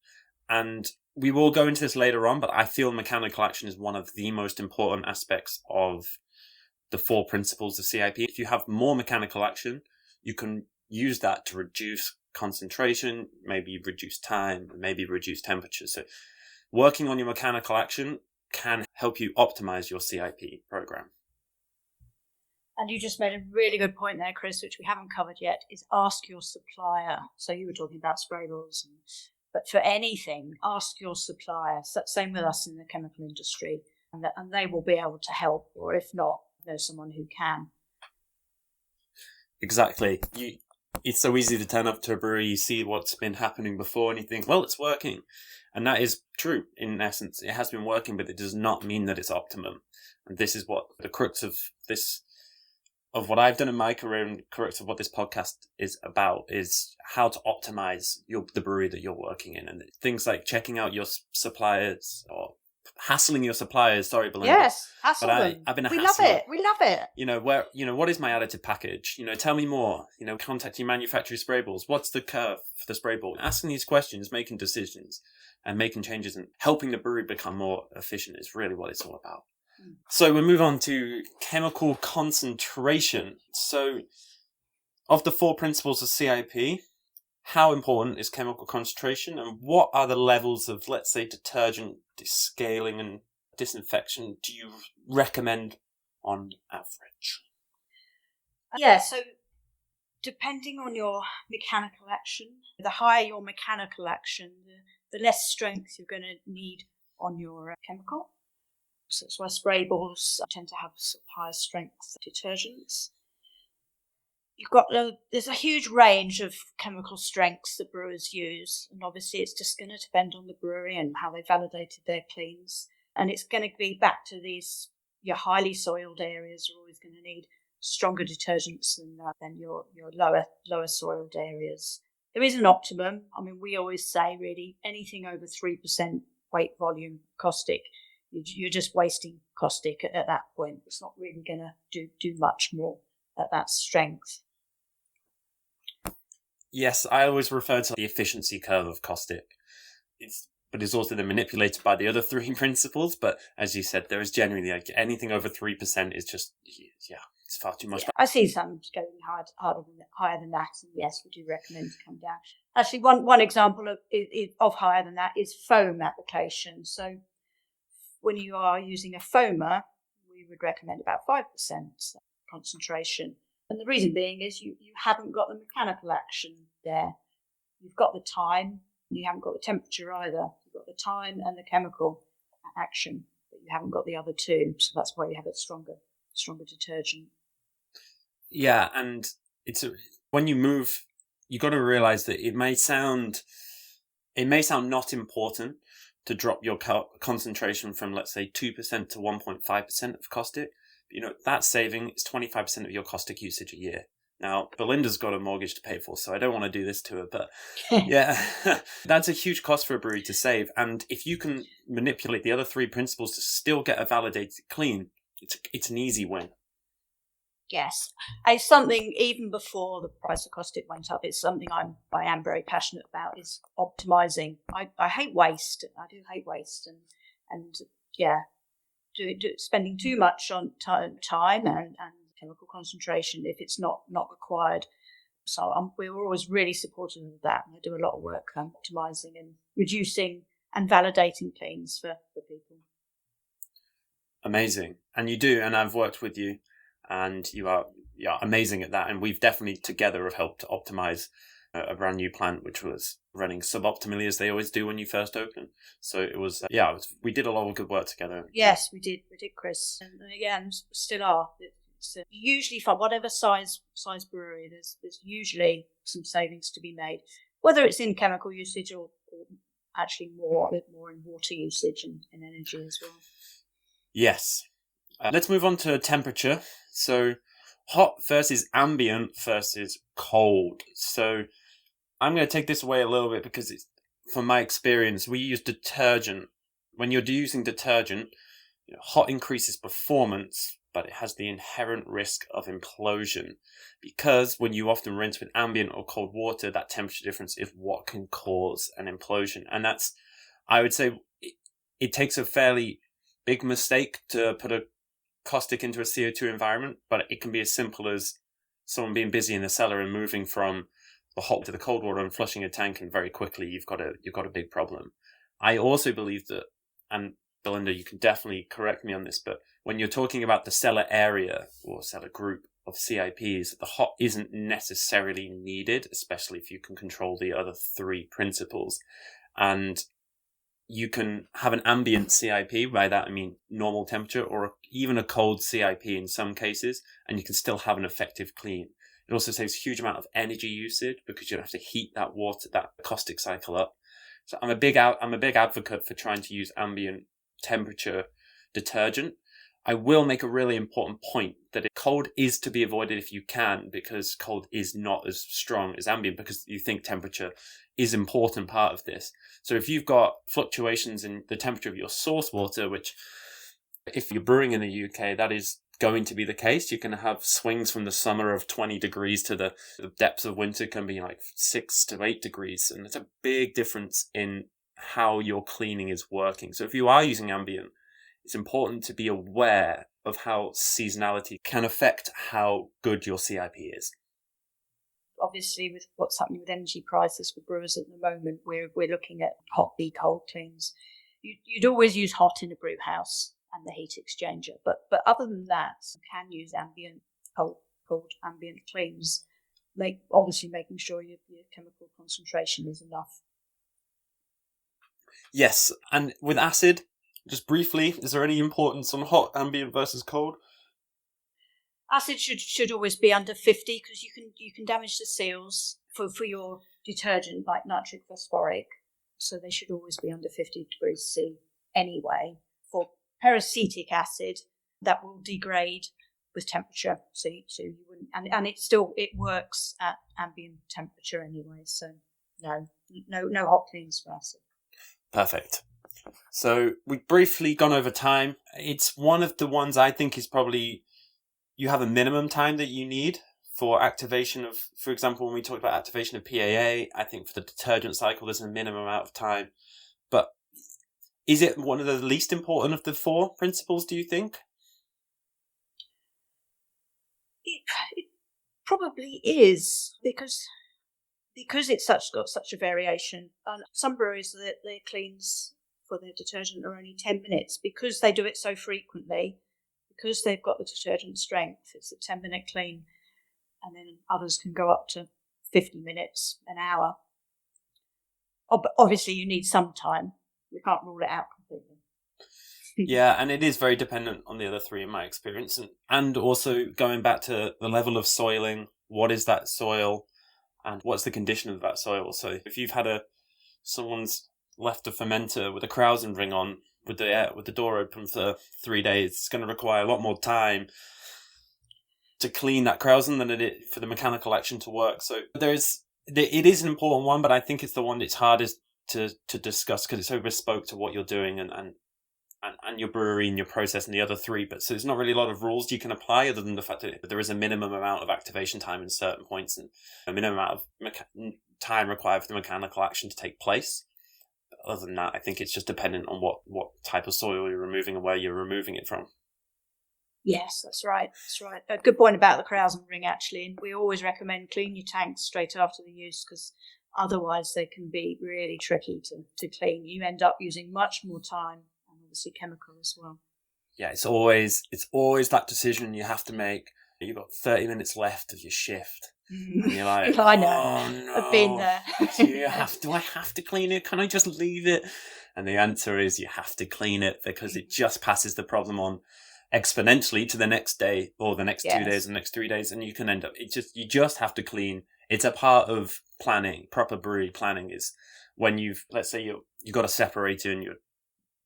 And we will go into this later on, but I feel mechanical action is one of the most important aspects of the 4 principles of CIP. If you have more mechanical action, you can use that to reduce concentration, maybe reduce time, maybe reduce temperature. So working on your mechanical action can help you optimize your CIP program. And you just made a really good point there, Chris, which we haven't covered yet, is ask your supplier. So you were talking about sprayables, but for anything, ask your supplier. So same with us in the chemical industry, and they will be able to help, or if not, there's someone who can. Exactly. It's so easy to turn up to a brewery, you see what's been happening before, and you think, well, it's working. And that is true, in essence. It has been working, but it does not mean that it's optimum. And this is what the crux of this, of what I've done in my career, and the crux of what this podcast is about, is how to optimize the brewery that you're working in. And things like checking out your suppliers, or hassling your suppliers. Sorry, Belinda. Yes, hassle them. I've been a We hassler. love it. We love it. What is my additive package? Tell me more. Contacting manufacturer sprayables. What's the curve for the spray ball? Asking these questions, making decisions, and making changes, and helping the brewery become more efficient is really what it's all about. So we move on to chemical concentration. So, of the 4 principles of CIP, how important is chemical concentration, and what are the levels of, let's say, detergent, descaling, and disinfection do you recommend on average? Yeah, so depending on your mechanical action, the higher your mechanical action, the less strength you're going to need on your chemical. So that's why sprayables tend to have sort of higher strength detergents. There's a huge range of chemical strengths that brewers use, and obviously it's just going to depend on the brewery and how they validated their cleans. And it's going to be back to your highly soiled areas are always going to need stronger detergents than your lower soiled areas. There is an optimum. I mean, we always say really anything over 3% weight volume caustic, you're just wasting caustic at that point. It's not really going to do much more at that strength. Yes, I always refer to the efficiency curve of caustic. But it's also then manipulated by the other 3 principles. But as you said, there is generally anything over 3% is just, it's far too much. Yeah, I see some going higher than that. And yes, we do recommend to come down. Actually, one example of higher than that is foam application. So when you are using a foamer, we would recommend about 5% concentration. And the reason being is you haven't got the mechanical action there. You've got the time, you haven't got the temperature either. You've got the time and the chemical action, but you haven't got the other 2. So that's why you have a stronger detergent. Yeah, and when you move, you got to realize that it may sound not important to drop your concentration from, let's say, 2% to 1.5% of caustic. That saving is 25% of your caustic usage a year. Now, Belinda's got a mortgage to pay for, so I don't want to do this to her, but yeah, that's a huge cost for a brewery to save. And if you can manipulate the other three principles to still get a validated clean, it's an easy win. Yes, it's something even before the price of caustic went up. It's something I am very passionate about. Is optimizing. I hate waste. I do hate waste, and yeah, spending too much on time and chemical concentration if it's not required. So we were always really supportive of that. And I do a lot of work optimizing and reducing and validating cleans for people. Amazing, and you do, and I've worked with you. And you are amazing at that. And we've definitely together have helped to optimize a brand new plant, which was running suboptimally as they always do when you first open. So it was, we did a lot of good work together. Yes, we did, Chris. And and still are. It's usually for whatever size brewery, there's usually some savings to be made, whether it's in chemical usage or actually a bit more in water usage and energy as well. Yes. Let's move on to temperature. So hot versus ambient versus cold. So I'm going to take this away a little bit because from my experience, we use detergent. When you're using detergent, hot increases performance, but it has the inherent risk of implosion because when you often rinse with ambient or cold water, that temperature difference is what can cause an implosion. And that's, I would say, it takes a fairly big mistake to put a caustic into a CO2 environment, but it can be as simple as someone being busy in the cellar and moving from the hot to the cold water and flushing a tank, and very quickly you've got a big problem. I also believe that, and Belinda, you can definitely correct me on this, but when you're talking about the cellar area or cellar group of CIPs, the hot isn't necessarily needed, especially if you can control the other three principles. And you can have an ambient CIP, by that I mean normal temperature, or even a cold CIP in some cases, and you can still have an effective clean. It also saves a huge amount of energy usage because you don't have to heat that water, that caustic cycle up. So I'm a big advocate for trying to use ambient temperature detergent. I will make a really important point that cold is to be avoided if you can, because cold is not as strong as ambient, because you think temperature is an important part of this. So if you've got fluctuations in the temperature of your source water, which if you're brewing in the UK, that is going to be the case. You can have swings from the summer of 20 degrees to the depths of winter can be like 6 to 8 degrees. And it's a big difference in how your cleaning is working. So if you are using ambient, it's important to be aware of how seasonality can affect how good your CIP is. Obviously, with what's happening with energy prices for brewers at the moment, we're looking at hot v cold cleans. You'd always use hot in a brew house and the heat exchanger, but other than that, you can use ambient cold ambient cleans. Obviously making sure your chemical concentration is enough. Yes, and with acid, just briefly, is there any importance on hot ambient versus cold? Acid should always be under 50 because you can damage the seals for your detergent like nitric phosphoric. So they should always be under 50 degrees C anyway. For peracetic acid, that will degrade with temperature. So you wouldn't, and it works at ambient temperature anyway. So no hot cleans for acid. Perfect. So we've briefly gone over time. It's one of the ones I think is probably, you have a minimum time that you need for activation of, for example, when we talk about activation of PAA, I think for the detergent cycle, there's a minimum amount of time. But is it one of the least important of the four principles, do you think? It probably is because it's got such a variation. And some breweries, their cleans for their detergent are only 10 minutes because they do it so frequently. Because they've got the detergent strength, it's a 10-minute clean, and then others can go up to 50 minutes, an hour. But obviously, you need some time. We can't rule it out completely. Yeah, and it is very dependent on the other three in my experience. And also going back to the level of soiling, what is that soil and what's the condition of that soil? So if you've had someone's left a fermenter with a krausen ring on with the door open for 3 days, it's going to require a lot more time to clean that krausen than it is for the mechanical action to work. So it is an important one, but I think it's the one that's hardest to discuss because it's so bespoke to what you're doing and your brewery and your process and the other three. But so there's not really a lot of rules you can apply other than the fact that there is a minimum amount of activation time in certain points and a minimum amount of time required for the mechanical action to take place. But other than that, I think it's just dependent on what type of soil you're removing and where you're removing it from. Yes, that's right. That's right. A good point about the krausen ring, actually. And we always recommend clean your tanks straight after the use because otherwise they can be really tricky to clean. You end up using much more time and obviously chemical as well. Yeah, it's always that decision you have to make. You've got 30 minutes left of your shift. And you're like, I know. Oh, no. I've been there. Do I have to clean it? Can I just leave it? And the answer is you have to clean it because it just passes the problem on exponentially to the next day or the next 2 days, the next 3 days, and you can end up you just have to clean. It's a part of planning. Proper brewery planning is when let's say you've got a separator and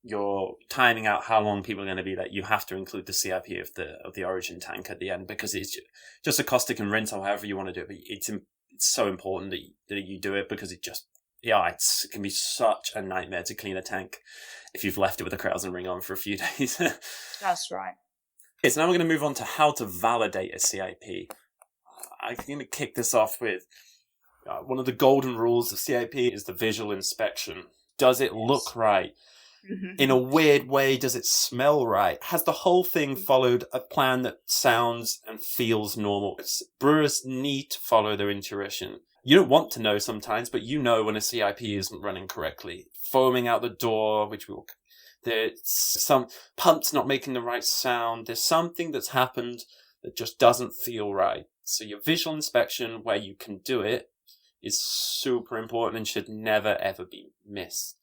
you're timing out how long people are going to be there. You have to include the CIP of the origin tank at the end because it's just a caustic and rinse or however you want to do it. But it's so important that you do it because it can be such a nightmare to clean a tank if you've left it with a krausen ring on for a few days. That's right. Okay, so now we're going to move on to how to validate a CIP. I'm going to kick this off with one of the golden rules of CIP is the visual inspection. Does it look right? In a weird way, does it smell right? Has the whole thing followed a plan that sounds and feels normal? Brewers need to follow their intuition. You don't want to know sometimes, but you know when a CIP isn't running correctly. Foaming out the door, there's some pumps not making the right sound. There's something that's happened that just doesn't feel right. So your visual inspection, where you can do it, is super important and should never, ever be missed.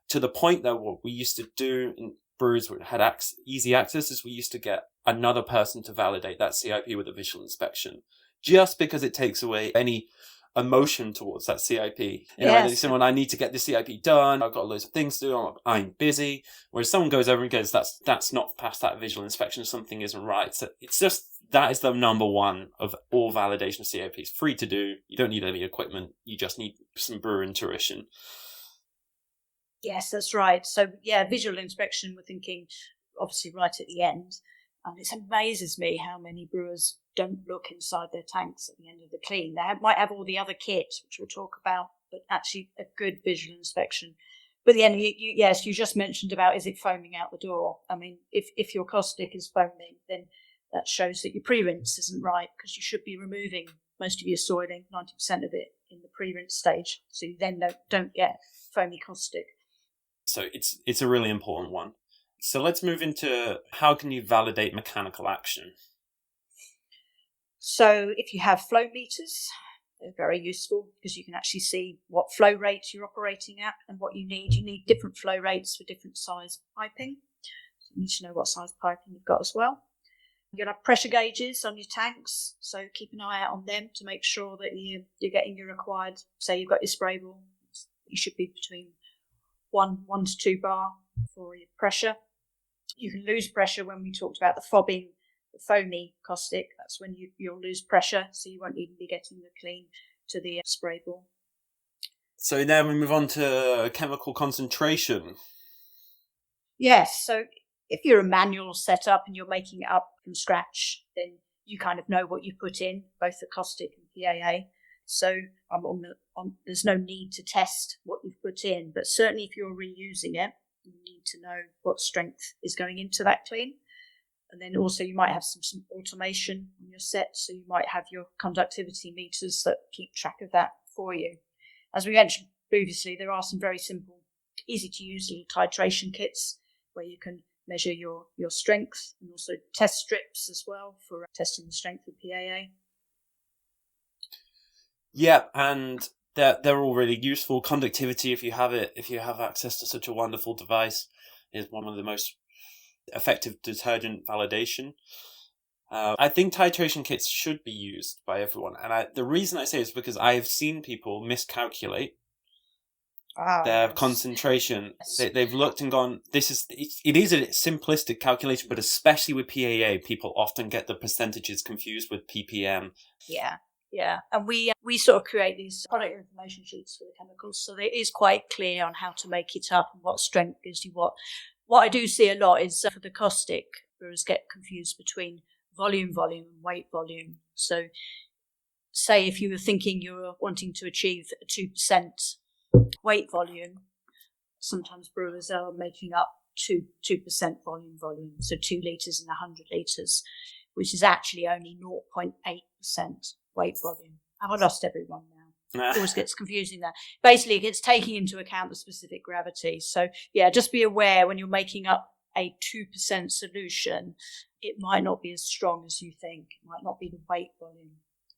To the point, though, what we used to do in breweries that had easy access is we used to get another person to validate that CIP with a visual inspection, just because it takes away any emotion towards that CIP. Someone, I need to get the CIP done. I've got loads of things to do. I'm busy. Whereas someone goes over and goes, that's not past that visual inspection. Something isn't right. So it's just, that is the number one of all validation of CIP. It's free to do. You don't need any equipment. You just need some brewer intuition. Yes, that's right. So, visual inspection, we're thinking obviously right at the end. And it amazes me how many brewers don't look inside their tanks at the end of the clean. They might have all the other kit, which we'll talk about, but actually a good visual inspection. But at the end, you just mentioned about, is it foaming out the door? I mean, if your caustic is foaming, then that shows that your pre-rinse isn't right because you should be removing most of your soiling, 90% of it, in the pre-rinse stage. So you then don't get foamy caustic. So it's a really important one. So let's move into how can you validate mechanical action? So if you have flow meters, they're very useful because you can actually see what flow rates you're operating at and what you need. You need different flow rates for different size piping. So you need to know what size piping you've got as well. You'll have pressure gauges on your tanks, so keep an eye out on them to make sure that you're getting your required, say you've got your spray ball, you should be between 1 to 2 bar for your pressure. You can lose pressure when we talked about the fobbing, the foamy caustic. That's when you'll lose pressure, so you won't even be getting the clean to the spray ball. So then we move on to chemical concentration. Yes, so if you're a manual setup and you're making it up from scratch, then you kind of know what you put in, both the caustic and PAA. So there's no need to test what you've put in, but certainly if you're reusing it, you need to know what strength is going into that clean. And then also you might have some automation on your set, so you might have your conductivity meters that keep track of that for you. As we mentioned previously, there are some very simple, easy to use little titration kits where you can measure your strength, and also test strips as well for testing the strength of PAA. Yeah, and they're all really useful. Conductivity, if you have access to such a wonderful device, is one of the most effective detergent validation. I think titration kits should be used by everyone. And the reason I say is because I have seen people miscalculate their concentration. They've looked and gone, it is a simplistic calculation, but especially with PAA, people often get the percentages confused with ppm. Yeah. And we sort of create these product information sheets for the chemicals, so it is quite clear on how to make it up and what strength gives you what. What I do see a lot is for the caustic, brewers get confused between volume and weight volume. So say if you were thinking you were wanting to achieve a 2% weight volume, sometimes brewers are making up 2% volume, so 2 litres in 100 litres, which is actually only 0.8% weight volume. Have I lost everyone now? It always gets confusing there. Basically, it's taking into account the specific gravity. So, yeah, just be aware when you're making up a 2% solution, it might not be as strong as you think. It might not be the weight volume.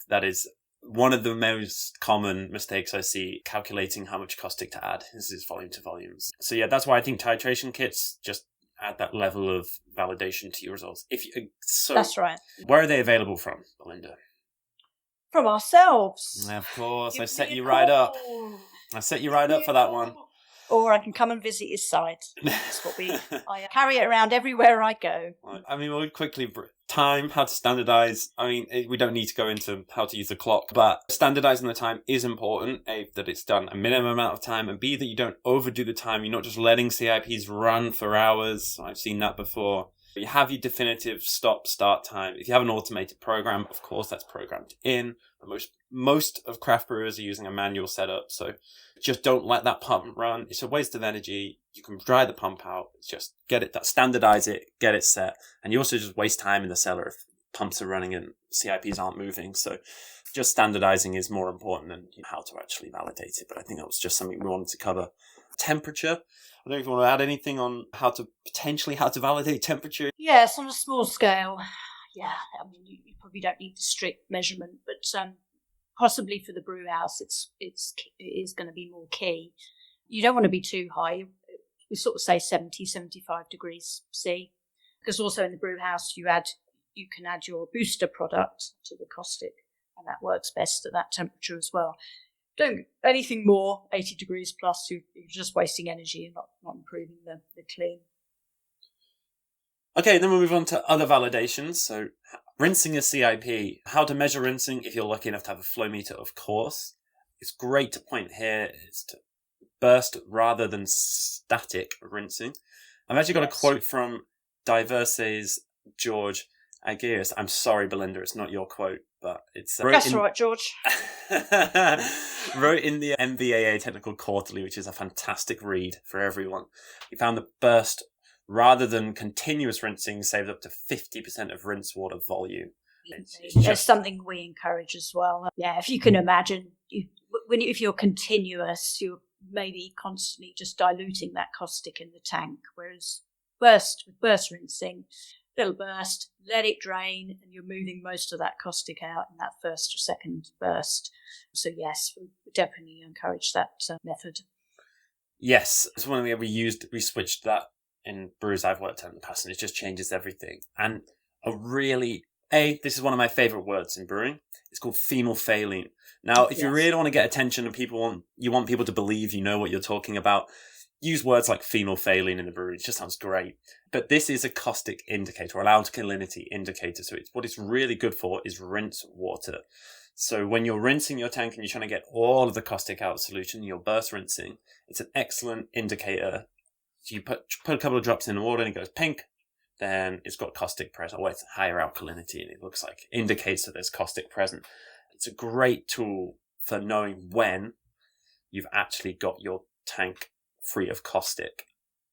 That is one of the most common mistakes I see, calculating how much caustic to add. This is volume to volumes. So, yeah, that's why I think titration kits just add that level of validation to your results. That's right. Where are they available from, Belinda? From ourselves. Of course, I set you right up. I set you right up for that one. Or I can come and visit your site. That's what I carry it around everywhere I go. I mean, we'll quickly, time, how to standardize. I mean, we don't need to go into how to use the clock, but standardizing the time is important. A, that it's done a minimum amount of time, and B, that you don't overdo the time. You're not just letting CIPs run for hours. I've seen that before. You have your definitive stop-start time. If you have an automated program, of course, that's programmed in. Most of craft brewers are using a manual setup, so just don't let that pump run. It's a waste of energy. You can dry the pump out. Just standardize it, get it set. And you also just waste time in the cellar if pumps are running and CIPs aren't moving. So just standardizing is more important than how to actually validate it. But I think that was just something we wanted to cover. Temperature. I don't know if you want to add anything on how to validate temperature. Yes, on a small scale. Yeah, I mean, you probably don't need the strict measurement, but possibly for the brew house, it is going to be more key. You don't want to be too high. We sort of say 70, 75 degrees C, because also in the brew house you can add your booster product to the caustic, and that works best at that temperature as well. Don't anything more 80 degrees plus, you're just wasting energy and not improving the clean. Okay, then we'll move on to other validations. So rinsing a CIP, how to measure rinsing if you're lucky enough to have a flow meter, of course. It's great to point here is to burst rather than static rinsing. I've actually got a quote from Diverse's George Aguirre. I'm sorry, Belinda, it's not your quote, but it's... That's all right, George. Wrote in the MVAA Technical Quarterly, which is a fantastic read for everyone. He found that burst rather than continuous rinsing saved up to 50% of rinse water volume. There's something we encourage as well. Yeah, if you can imagine, if you're continuous, you're maybe constantly just diluting that caustic in the tank, whereas burst rinsing, little burst, let it drain, and you're moving most of that caustic out in that first or second burst. So yes, we definitely encourage that method. Yes, it's one that we switched that in brews I've worked at in the past, and it just changes everything. And this is one of my favourite words in brewing. It's called phenolphthalein. Now, if you really want to get attention and you want people to believe you know what you're talking about, use words like phenolphthalein in the brewery. It just sounds great. But this is a caustic indicator, or alkalinity indicator. So what it's really good for is rinse water. So when you're rinsing your tank and you're trying to get all of the caustic out of solution, you're burst rinsing, it's an excellent indicator. So you put a couple of drops in the water and it goes pink, then it's got caustic present, or it's higher alkalinity, and it looks like indicates that there's caustic present. It's a great tool for knowing when you've actually got your tank free of caustic.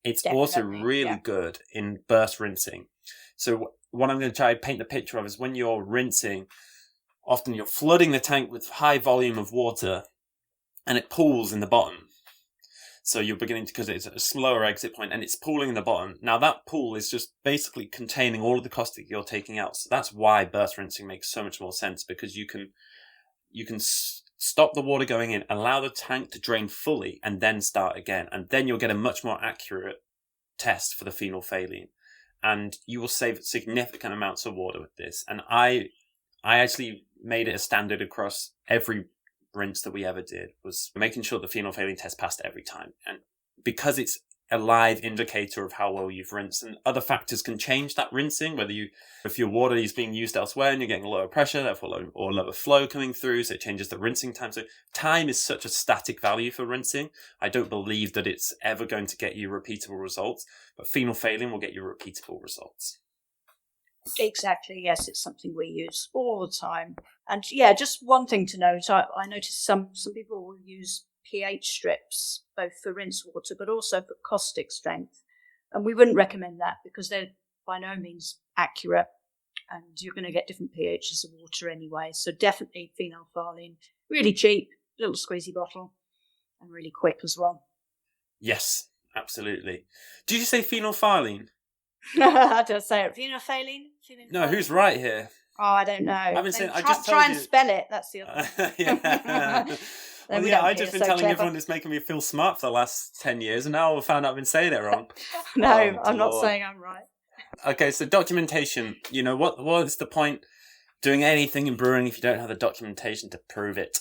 It's also really good in burst rinsing. So what I'm going to try to paint the picture of is when you're rinsing, often you're flooding the tank with high volume of water and it pools in the bottom. So you're beginning to, because it's a slower exit point and it's pooling in the bottom. Now that pool is just basically containing all of the caustic you're taking out. So that's why burst rinsing makes so much more sense, because you can stop the water going in, allow the tank to drain fully, and then start again. And then you'll get a much more accurate test for the phenolphthalein. and you will save significant amounts of water with this. And I actually made it a standard across every rinse that we ever did, was making sure the phenolphthalein test passed every time. And because it's a live indicator of how well you've rinsed, and other factors can change that rinsing, if your water is being used elsewhere and you're getting lower pressure, therefore lower flow coming through, so it changes the rinsing time. So time is such a static value for rinsing. I don't believe that it's ever going to get you repeatable results, but phenolphthalein will get you repeatable results. Exactly, yes, it's something we use all the time. And yeah, just one thing to note, I noticed some people will use pH strips, both for rinse water, but also for caustic strength. And we wouldn't recommend that because they're by no means accurate and you're going to get different pHs of water anyway. So definitely phenolphthalein, really cheap, little squeezy bottle, and really quick as well. Yes, absolutely. Did you say phenolphthalein? I don't say it. Phenolphthalein? No, who's right here? Oh, I don't know. I've been saying, try and spell it. That's the other thing. Yeah. Well, yeah, I've just been telling everyone it's making me feel smart for the last 10 years, and now I've found out I've been saying it wrong. No, I'm not saying I'm right. Okay, so documentation. What is the point doing anything in brewing if you don't have the documentation to prove it?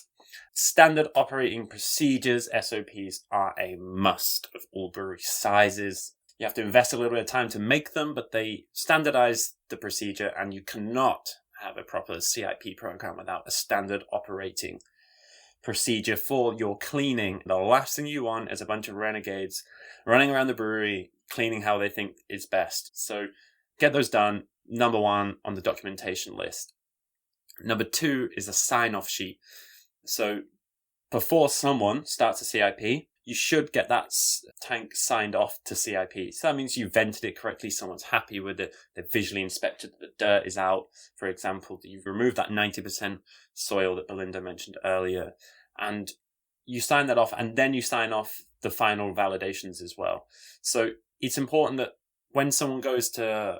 Standard operating procedures, SOPs, are a must of all brewery sizes. You have to invest a little bit of time to make them, but they standardize the procedure, and you cannot have a proper CIP program without a standard operating procedure for your cleaning. The last thing you want is a bunch of renegades running around the brewery cleaning how they think is best. So get those done. Number 1 on the documentation list. Number 2 is a sign-off sheet. So before someone starts a CIP, you should get that tank signed off to CIP. So that means you vented it correctly, someone's happy with it, they've visually inspected that the dirt is out, for example, that you've removed that 90% soil that Belinda mentioned earlier, and you sign that off, and then you sign off the final validations as well. So it's important that when someone goes to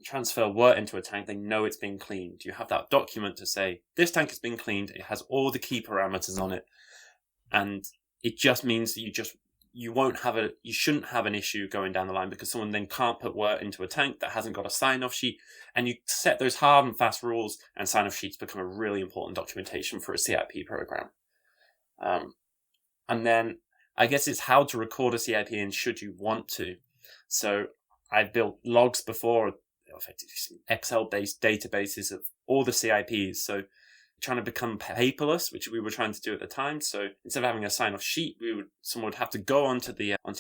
transfer wort into a tank, they know it's been cleaned. You have that document to say, this tank has been cleaned, it has all the key parameters on it, and it just means that you shouldn't have an issue going down the line, because someone then can't put wort into a tank that hasn't got a sign-off sheet. And you set those hard and fast rules, and sign-off sheets become a really important documentation for a CIP program. And then I guess it's how to record a CIP, and should you want to. So I've built logs before, effectively some Excel-based databases of all the CIPs. So trying to become paperless, which we were trying to do at the time. So instead of having a sign-off sheet, someone would have to go onto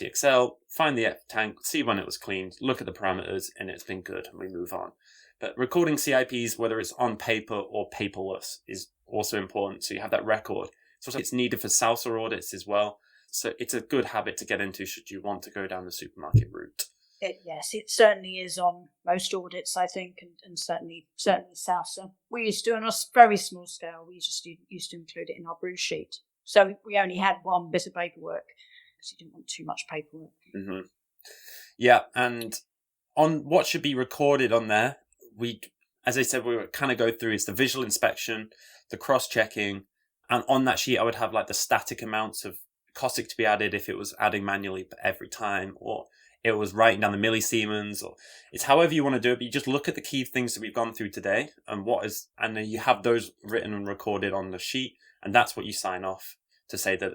Excel, find the tank, see when it was cleaned, look at the parameters, and it's been good, and we move on. But recording CIPs, whether it's on paper or paperless, is also important. So you have that record. So it's needed for SALSA audits as well. So it's a good habit to get into should you want to go down the supermarket route. Yes, it certainly is on most audits, I think, and certainly SALSA. We used to, on a very small scale, we just used to include it in our brew sheet. So we only had one bit of paperwork because you didn't want too much paperwork. Mm-hmm. Yeah, and on what should be recorded on there, as I said, we would kind of go through is the visual inspection, the cross-checking, and on that sheet I would have like the static amounts of caustic to be added if it was adding manually every time, or it was writing down the millisiemens, or it's however you want to do it, but you just look at the key things that we've gone through today and then you have those written and recorded on the sheet, and that's what you sign off to say that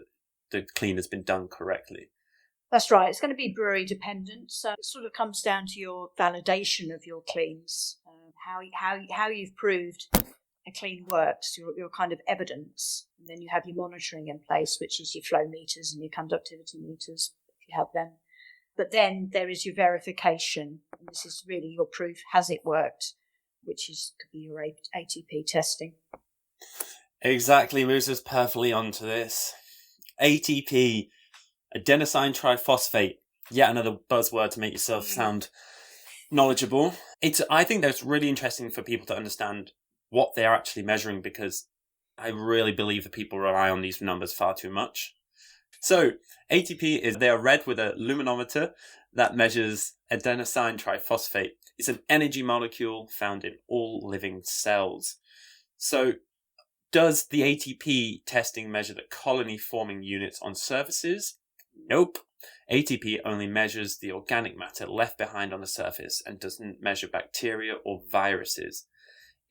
the clean has been done correctly. That's right. It's going to be brewery dependent, so it sort of comes down to your validation of your cleans, how you've proved a clean works, your kind of evidence, and then you have your monitoring in place, which is your flow meters and your conductivity meters if you have them. But then there is your verification, and this is really your proof, has it worked, which could be your ATP testing. Exactly, moves us perfectly onto this. ATP, adenosine triphosphate, yet another buzzword to make yourself sound knowledgeable. I think that's really interesting for people to understand what they're actually measuring, because I really believe that people rely on these numbers far too much. So ATP they are read with a luminometer that measures adenosine triphosphate. It's an energy molecule found in all living cells. So does the ATP testing measure the colony forming units on surfaces? Nope. ATP only measures the organic matter left behind on the surface and doesn't measure bacteria or viruses.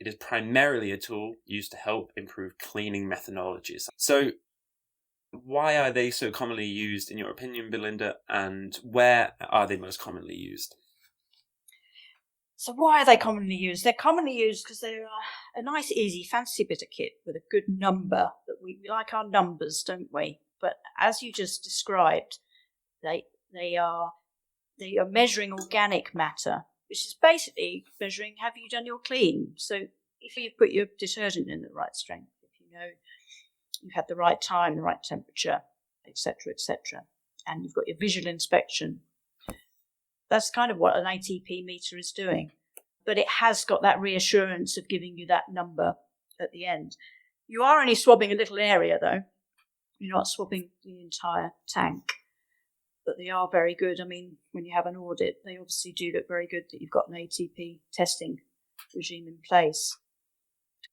It is primarily a tool used to help improve cleaning methodologies. So, why are they so commonly used, in your opinion, Belinda, and where are they most commonly used? So why are they commonly used? They're commonly used because they're a nice, easy, fancy bit of kit with a good number. That we like our numbers, don't we? But as you just described, they are measuring organic matter, which is basically measuring, have you done your clean? So if you put your detergent in the right strength, if you know you've had the right time, the right temperature, etc., and you've got your visual inspection, that's kind of what an ATP meter is doing. But it has got that reassurance of giving you that number at the end. You are only swabbing a little area, though. You're not swabbing the entire tank. But they are very good. I mean, when you have an audit, they obviously do look very good that you've got an ATP testing regime in place.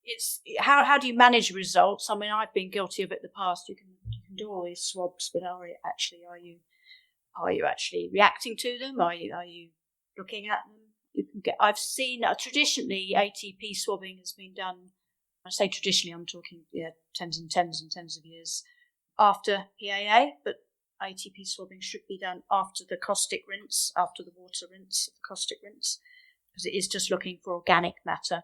It's how do you manage results? I mean, I've been guilty of it in the past. You can do all these swabs, but are you actually reacting to them? Are you looking at them? I've seen traditionally ATP swabbing has been done. I say traditionally, I'm talking tens and tens of years after PAA, but ATP swabbing should be done after the caustic rinse, after the water rinse, the caustic rinse, because it is just looking for organic matter.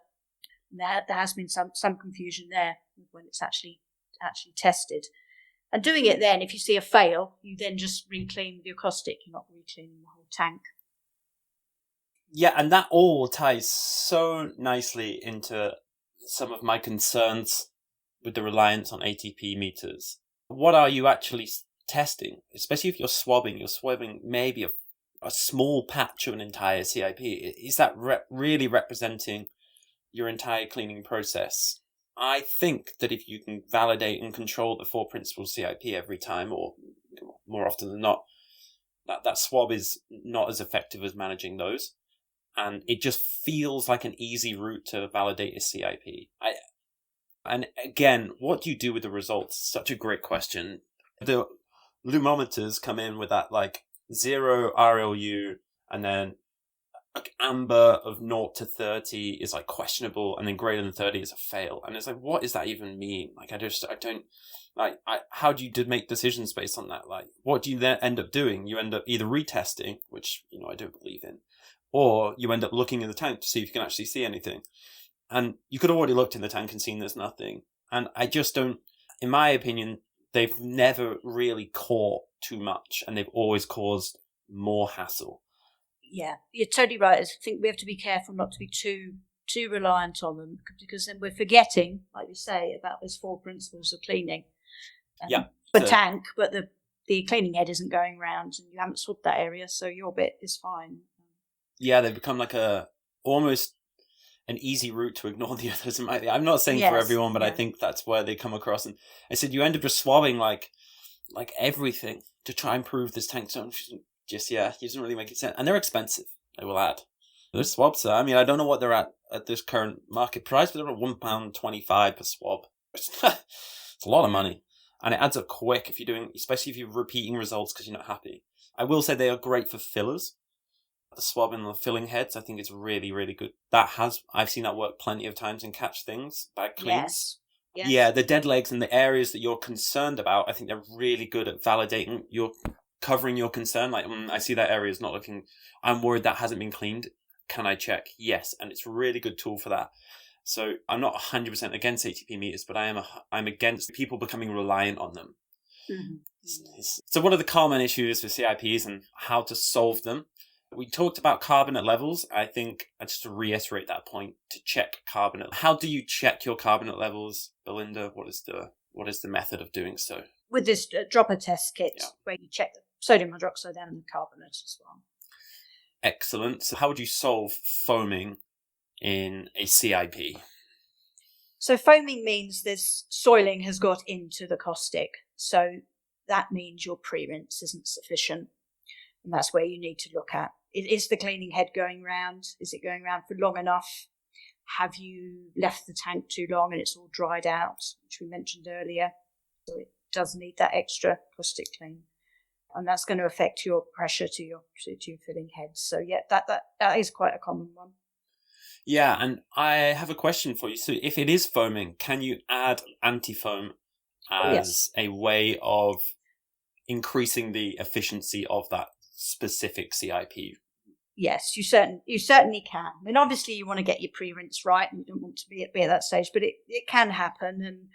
And there has been some confusion there when it's actually tested. And doing it then, if you see a fail, you then just re-clean with your caustic. You're not re-cleaning the whole tank. Yeah, and that all ties so nicely into some of my concerns with the reliance on ATP meters. What are you actually testing? Especially if you're swabbing maybe a small patch of an entire CIP. Is that really representing your entire cleaning process? I think that if you can validate and control the 4 principles CIP every time, or more often than not, that swab is not as effective as managing those. And it just feels like an easy route to validate a CIP. And again, what do you do with the results? Such a great question. The lumometers come in with that 0 RLU, and then amber of 0 to 30 is questionable, and then greater than 30 is a fail. And it's what does that even mean? How do you make decisions based on that? What do you then end up doing? You end up either retesting, which I don't believe in, or you end up looking in the tank to see if you can actually see anything. And you could have already looked in the tank and seen there's nothing. And I just don't, in my opinion, they've never really caught too much, and they've always caused more hassle. Yeah, you're totally right. I think we have to be careful not to be too reliant on them, because then we're forgetting, like you say, about those 4 principles of cleaning. Tank, but the cleaning head isn't going round, and you haven't swabbed that area, so your bit is fine. Yeah, they've become almost an easy route to ignore the others. I'm not saying for everyone, but I think that's where they come across. And I said you end up just swabbing like everything to try and prove this tank just it doesn't really make sense. And they're expensive, I will add. Those swabs, I don't know what they're at this current market price, but they're at £1.25 per swab. It's a lot of money. And it adds up quick especially if you're repeating results because you're not happy. I will say they are great for fillers. The swab and the filling heads, I think it's really, really good. I've seen that work plenty of times and catch things, bag cleans. Yes. Yeah, the dead legs and the areas that you're concerned about, I think they're really good at validating covering your concern. I see that area is not looking, I'm worried that hasn't been cleaned. Can I check? Yes. And it's a really good tool for that. So I'm not 100% against ATP meters, but I'm against people becoming reliant on them. Mm-hmm. So what are the common issues with CIPs and how to solve them? We talked about carbonate levels. I think, just to reiterate that point, to check carbonate. How do you check your carbonate levels, Belinda? What is the method of doing so? With this dropper test kit, where you check the sodium hydroxide and the carbonate as well. Excellent. So how would you solve foaming in a CIP? So foaming means this soiling has got into the caustic. So that means your pre-rinse isn't sufficient. And that's where you need to look at. Is the cleaning head going round? Is it going round for long enough? Have you left the tank too long and it's all dried out, which we mentioned earlier? So it does need that extra caustic clean. And that's going to affect your pressure to your filling heads. So yeah, that is quite a common one. Yeah, and I have a question for you. So if it is foaming, can you add anti-foam as a way of increasing the efficiency of that specific CIP? Yes, you certainly can. I mean, obviously you want to get your pre-rinse right and you don't want to be at that stage, but it can happen, and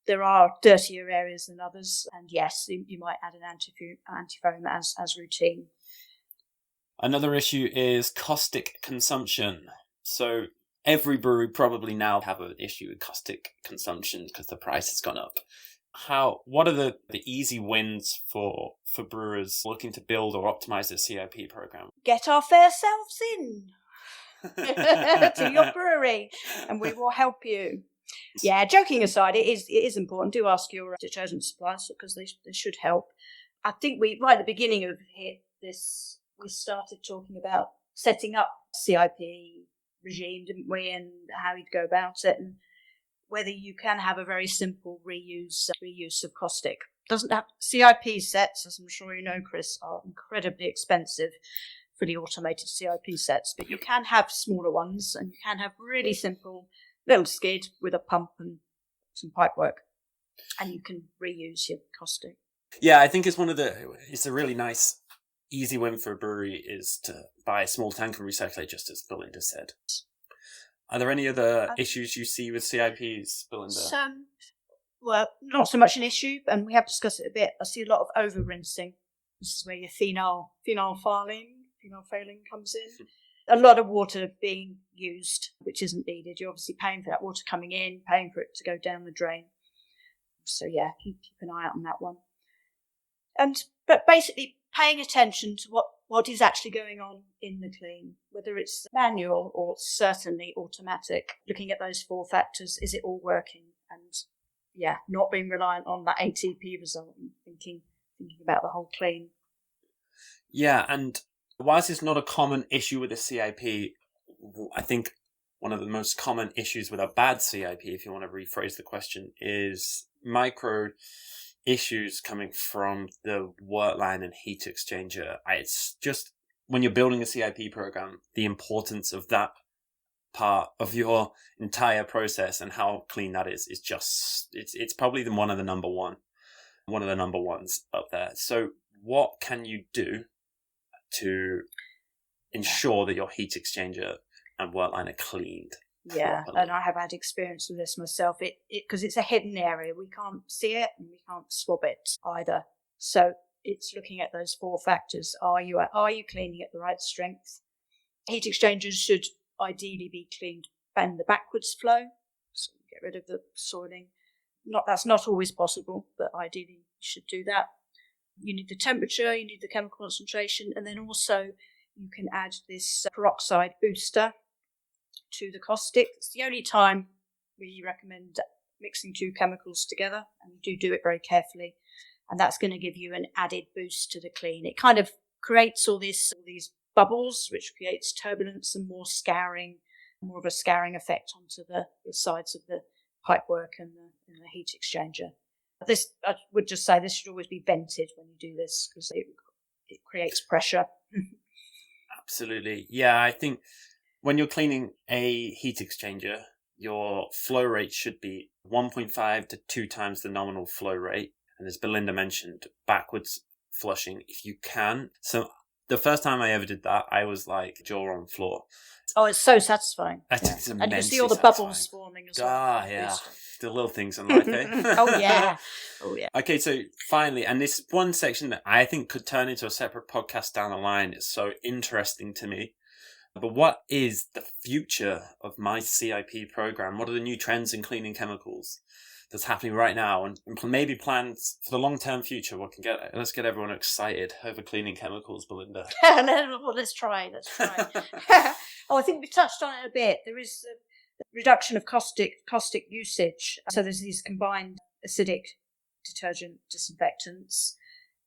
there are dirtier areas than others. And yes, you might add an anti-foam as routine. Another issue is caustic consumption. So every brewery probably now have an issue with caustic consumption because the price has gone up. What are the easy wins for brewers looking to build or optimize their CIP program? Get our fair selves in to your brewery and we will help you. Yeah, joking aside, it is important. Do ask your detergent suppliers because they should help. I think right at the beginning of this, we started talking about setting up CIP regime, didn't we, and how you'd go about it, and whether you can have a very simple reuse of caustic. Doesn't have CIP sets, as I'm sure you know, Chris, are incredibly expensive, fully automated CIP sets, but you can have smaller ones, and you can have really simple little skid with a pump and some pipe work, and you can reuse your caustic. Yeah, I think it's a really nice, easy win for a brewery is to buy a small tank and recycle it, just as Belinda said. Are there any other issues you see with CIPs, Belinda? Well, not so much an issue, and we have discussed it a bit. I see a lot of over-rinsing. This is where your phenolphthalein comes in. A lot of water being used, which isn't needed. You're obviously paying for that water coming in, paying for it to go down the drain. So yeah, keep an eye out on that one. But basically paying attention to what is actually going on in the clean, whether it's manual or certainly automatic, looking at those 4 factors, is it all working? And yeah, not being reliant on that ATP result and thinking about the whole clean. Yeah, and whilst it's not a common issue with a CIP, I think one of the most common issues with a bad CIP, if you want to rephrase the question, is micro issues coming from the wort line and heat exchanger. It's just, when you're building a CIP program, the importance of that part of your entire process and how clean that is just, it's probably one of the number ones up there. So what can you do to ensure that your heat exchanger and wort line are cleaned? Yeah, and I have had experience with this myself. It because it's a hidden area, we can't see it and we can't swab it either. So it's looking at those 4 factors. Are you cleaning at the right strength? Heat exchangers should ideally be cleaned and the backwards flow, so get rid of the soiling. That's not always possible, but ideally you should do that. You need the temperature, you need the chemical concentration, and then also you can add this peroxide booster to the caustic. It's the only time we recommend mixing 2 chemicals together, and you do it very carefully, and that's going to give you an added boost to the clean. It kind of creates all these bubbles, which creates turbulence and more of a scouring effect onto the sides of the pipework and the heat exchanger. I would just say this should always be vented when you do this because it creates pressure. Absolutely. Yeah, I think when you're cleaning a heat exchanger, your flow rate should be 1.5 to 2 times the nominal flow rate. And as Belinda mentioned, backwards flushing if you can. So the first time I ever did that, I was like jaw on floor. Oh, it's so satisfying. It's and you can see all the satisfying. bubbles forming as well. Ah, yeah. The little things in life, eh? Oh, yeah. Okay, so finally, and this one section that I think could turn into a separate podcast down the line is so interesting to me. But what is the future of my CIP program? What are the new trends in cleaning chemicals that's happening right now? And maybe plans for the long-term future. Let's get everyone excited over cleaning chemicals, Belinda. Well, let's try. I think we touched on it a bit. There is a reduction of caustic usage. So there's these combined acidic detergent disinfectants.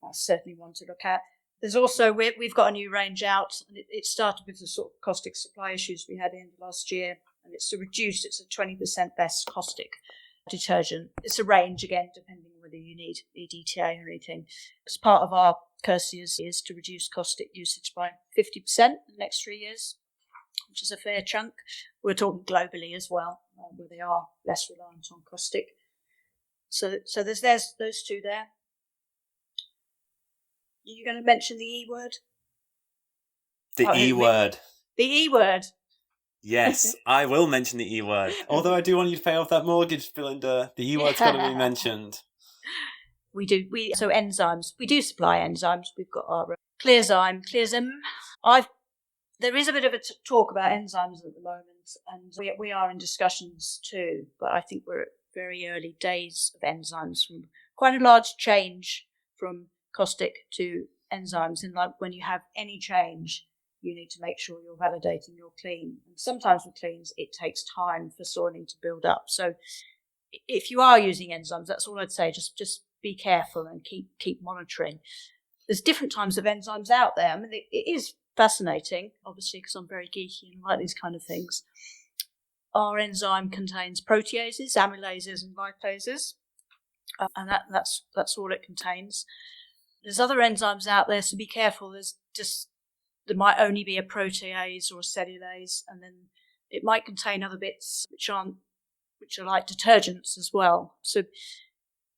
That's certainly one to look at. There's also, we've got a new range out, and it started with the sort of caustic supply issues we had in last year, and it's a 20% less caustic detergent. It's a range, again, depending on whether you need EDTA or anything. As part of our courses is to reduce caustic usage by 50% in the next 3 years, which is a fair chunk. We're talking globally as well, where they are less reliant on caustic. So there's those two there. You're going to mention the E word? The E word. The E word. Yes, I will mention the E word. Although I do want you to pay off that mortgage, Belinda. The E word's got to be mentioned. We do. So enzymes. We do supply enzymes. We've got our ClearZyme. There is a bit of a talk about enzymes at the moment, and we are in discussions too. But I think we're at very early days of enzymes, from quite a large change from caustic to enzymes. And like when you have any change, you need to make sure you're validating your clean. And sometimes with cleans, it takes time for soiling to build up. So if you are using enzymes, that's all I'd say. Just be careful and keep monitoring. There's different types of enzymes out there. I mean, it is fascinating, obviously, because I'm very geeky and like these kind of things. Our enzyme contains proteases, amylases, and lipases, and that's all it contains. There's other enzymes out there, so be careful. There might only be a protease or a cellulase, and then it might contain other bits which are like detergents as well. So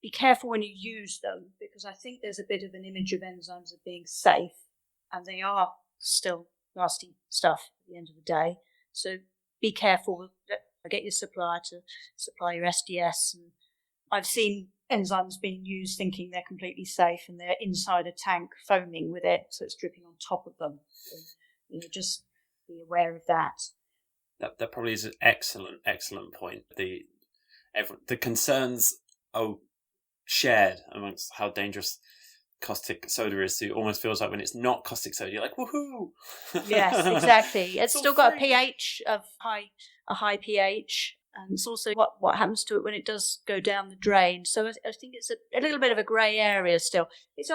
be careful when you use them, because I think there's a bit of an image of enzymes as being safe, and they are still nasty stuff at the end of the day. So be careful. Get your supplier to supply your SDS. And I've seen enzymes being used thinking they're completely safe, and they're inside a tank foaming with it, so it's dripping on top of them. So, just be aware of that. That probably is an excellent point. The concerns are shared amongst how dangerous caustic soda is. So it almost feels like when it's not caustic soda, you're like, woohoo! Yes, exactly. It's still got a free. pH of a high pH. And it's also what happens to it when it does go down the drain. So I think it's a little bit of a grey area still. It's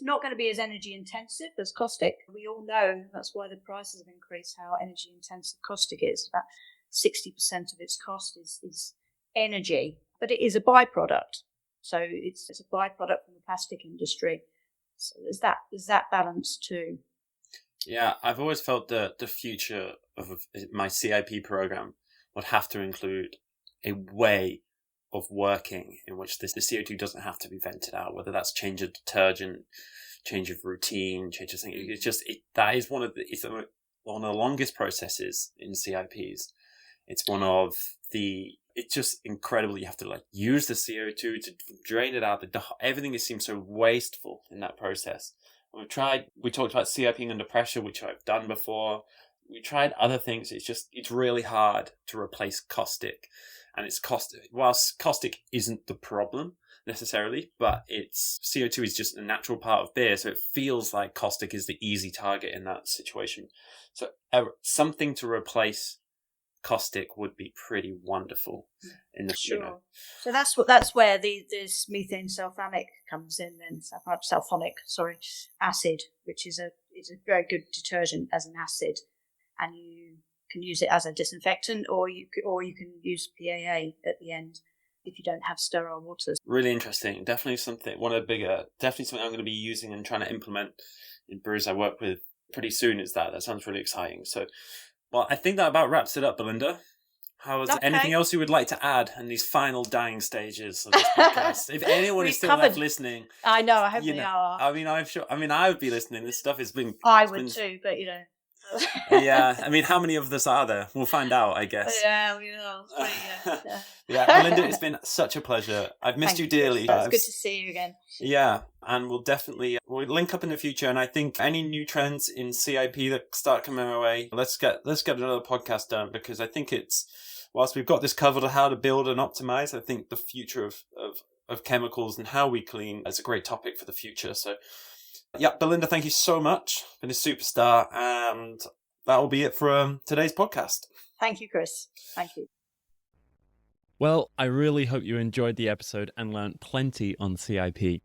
not going to be as energy intensive as caustic. We all know that's why the prices have increased, how energy intensive caustic is. About 60% of its cost is energy, but it is a byproduct. So it's a byproduct from the plastic industry. So there's that balance too. Yeah, I've always felt that the future of my CIP program would have to include a way of working in which the CO2 doesn't have to be vented out, whether that's change of detergent, change of routine, change of thing. That is one of the longest processes in CIPs. It's just incredible. You have to use the CO2 to drain it out. Everything seems so wasteful in that process. We talked about CIPing under pressure, which I've done before. We tried other things. It's really hard to replace caustic, and whilst caustic isn't the problem necessarily, but CO2 is just a natural part of beer, so it feels like caustic is the easy target in that situation. So something to replace caustic would be pretty wonderful in the sure. So that's where this methane sulfonic comes in, then sulfonic acid, which is a very good detergent as an acid. And you can use it as a disinfectant, or you can use PAA at the end if you don't have sterile waters. Really interesting. Definitely something I'm going to be using and trying to implement in breweries I work with pretty soon. That sounds really exciting. So, well, I think that about wraps it up, Belinda. Anything else you would like to add in these final dying stages of this podcast? If anyone is still left listening, I know. I hope they are. I mean, I'm sure. I mean, I would be listening. This stuff has been. I would too, but Yeah, I mean, how many of us are there? We'll find out, I guess. Yeah, we will. Yeah, Belinda, it's been such a pleasure. I've missed you dearly. It's good to see you again. Yeah, and we'll link up in the future. And I think any new trends in CIP that start coming our way, let's get another podcast done, because I think whilst we've got this covered on how to build and optimize, I think the future of chemicals and how we clean is a great topic for the future. So. Yeah, Belinda, thank you so much. Been a superstar, and that will be it for today's podcast. Thank you, Chris. Thank you. Well, I really hope you enjoyed the episode and learnt plenty on CIP.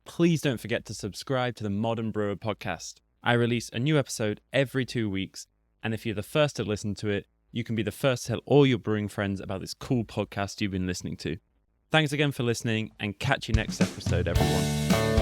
Please don't forget to subscribe to the Modern Brewer podcast. I release a new episode every 2 weeks, and if you're the first to listen to it, you can be the first to tell all your brewing friends about this cool podcast you've been listening to. Thanks again for listening, and catch you next episode, everyone.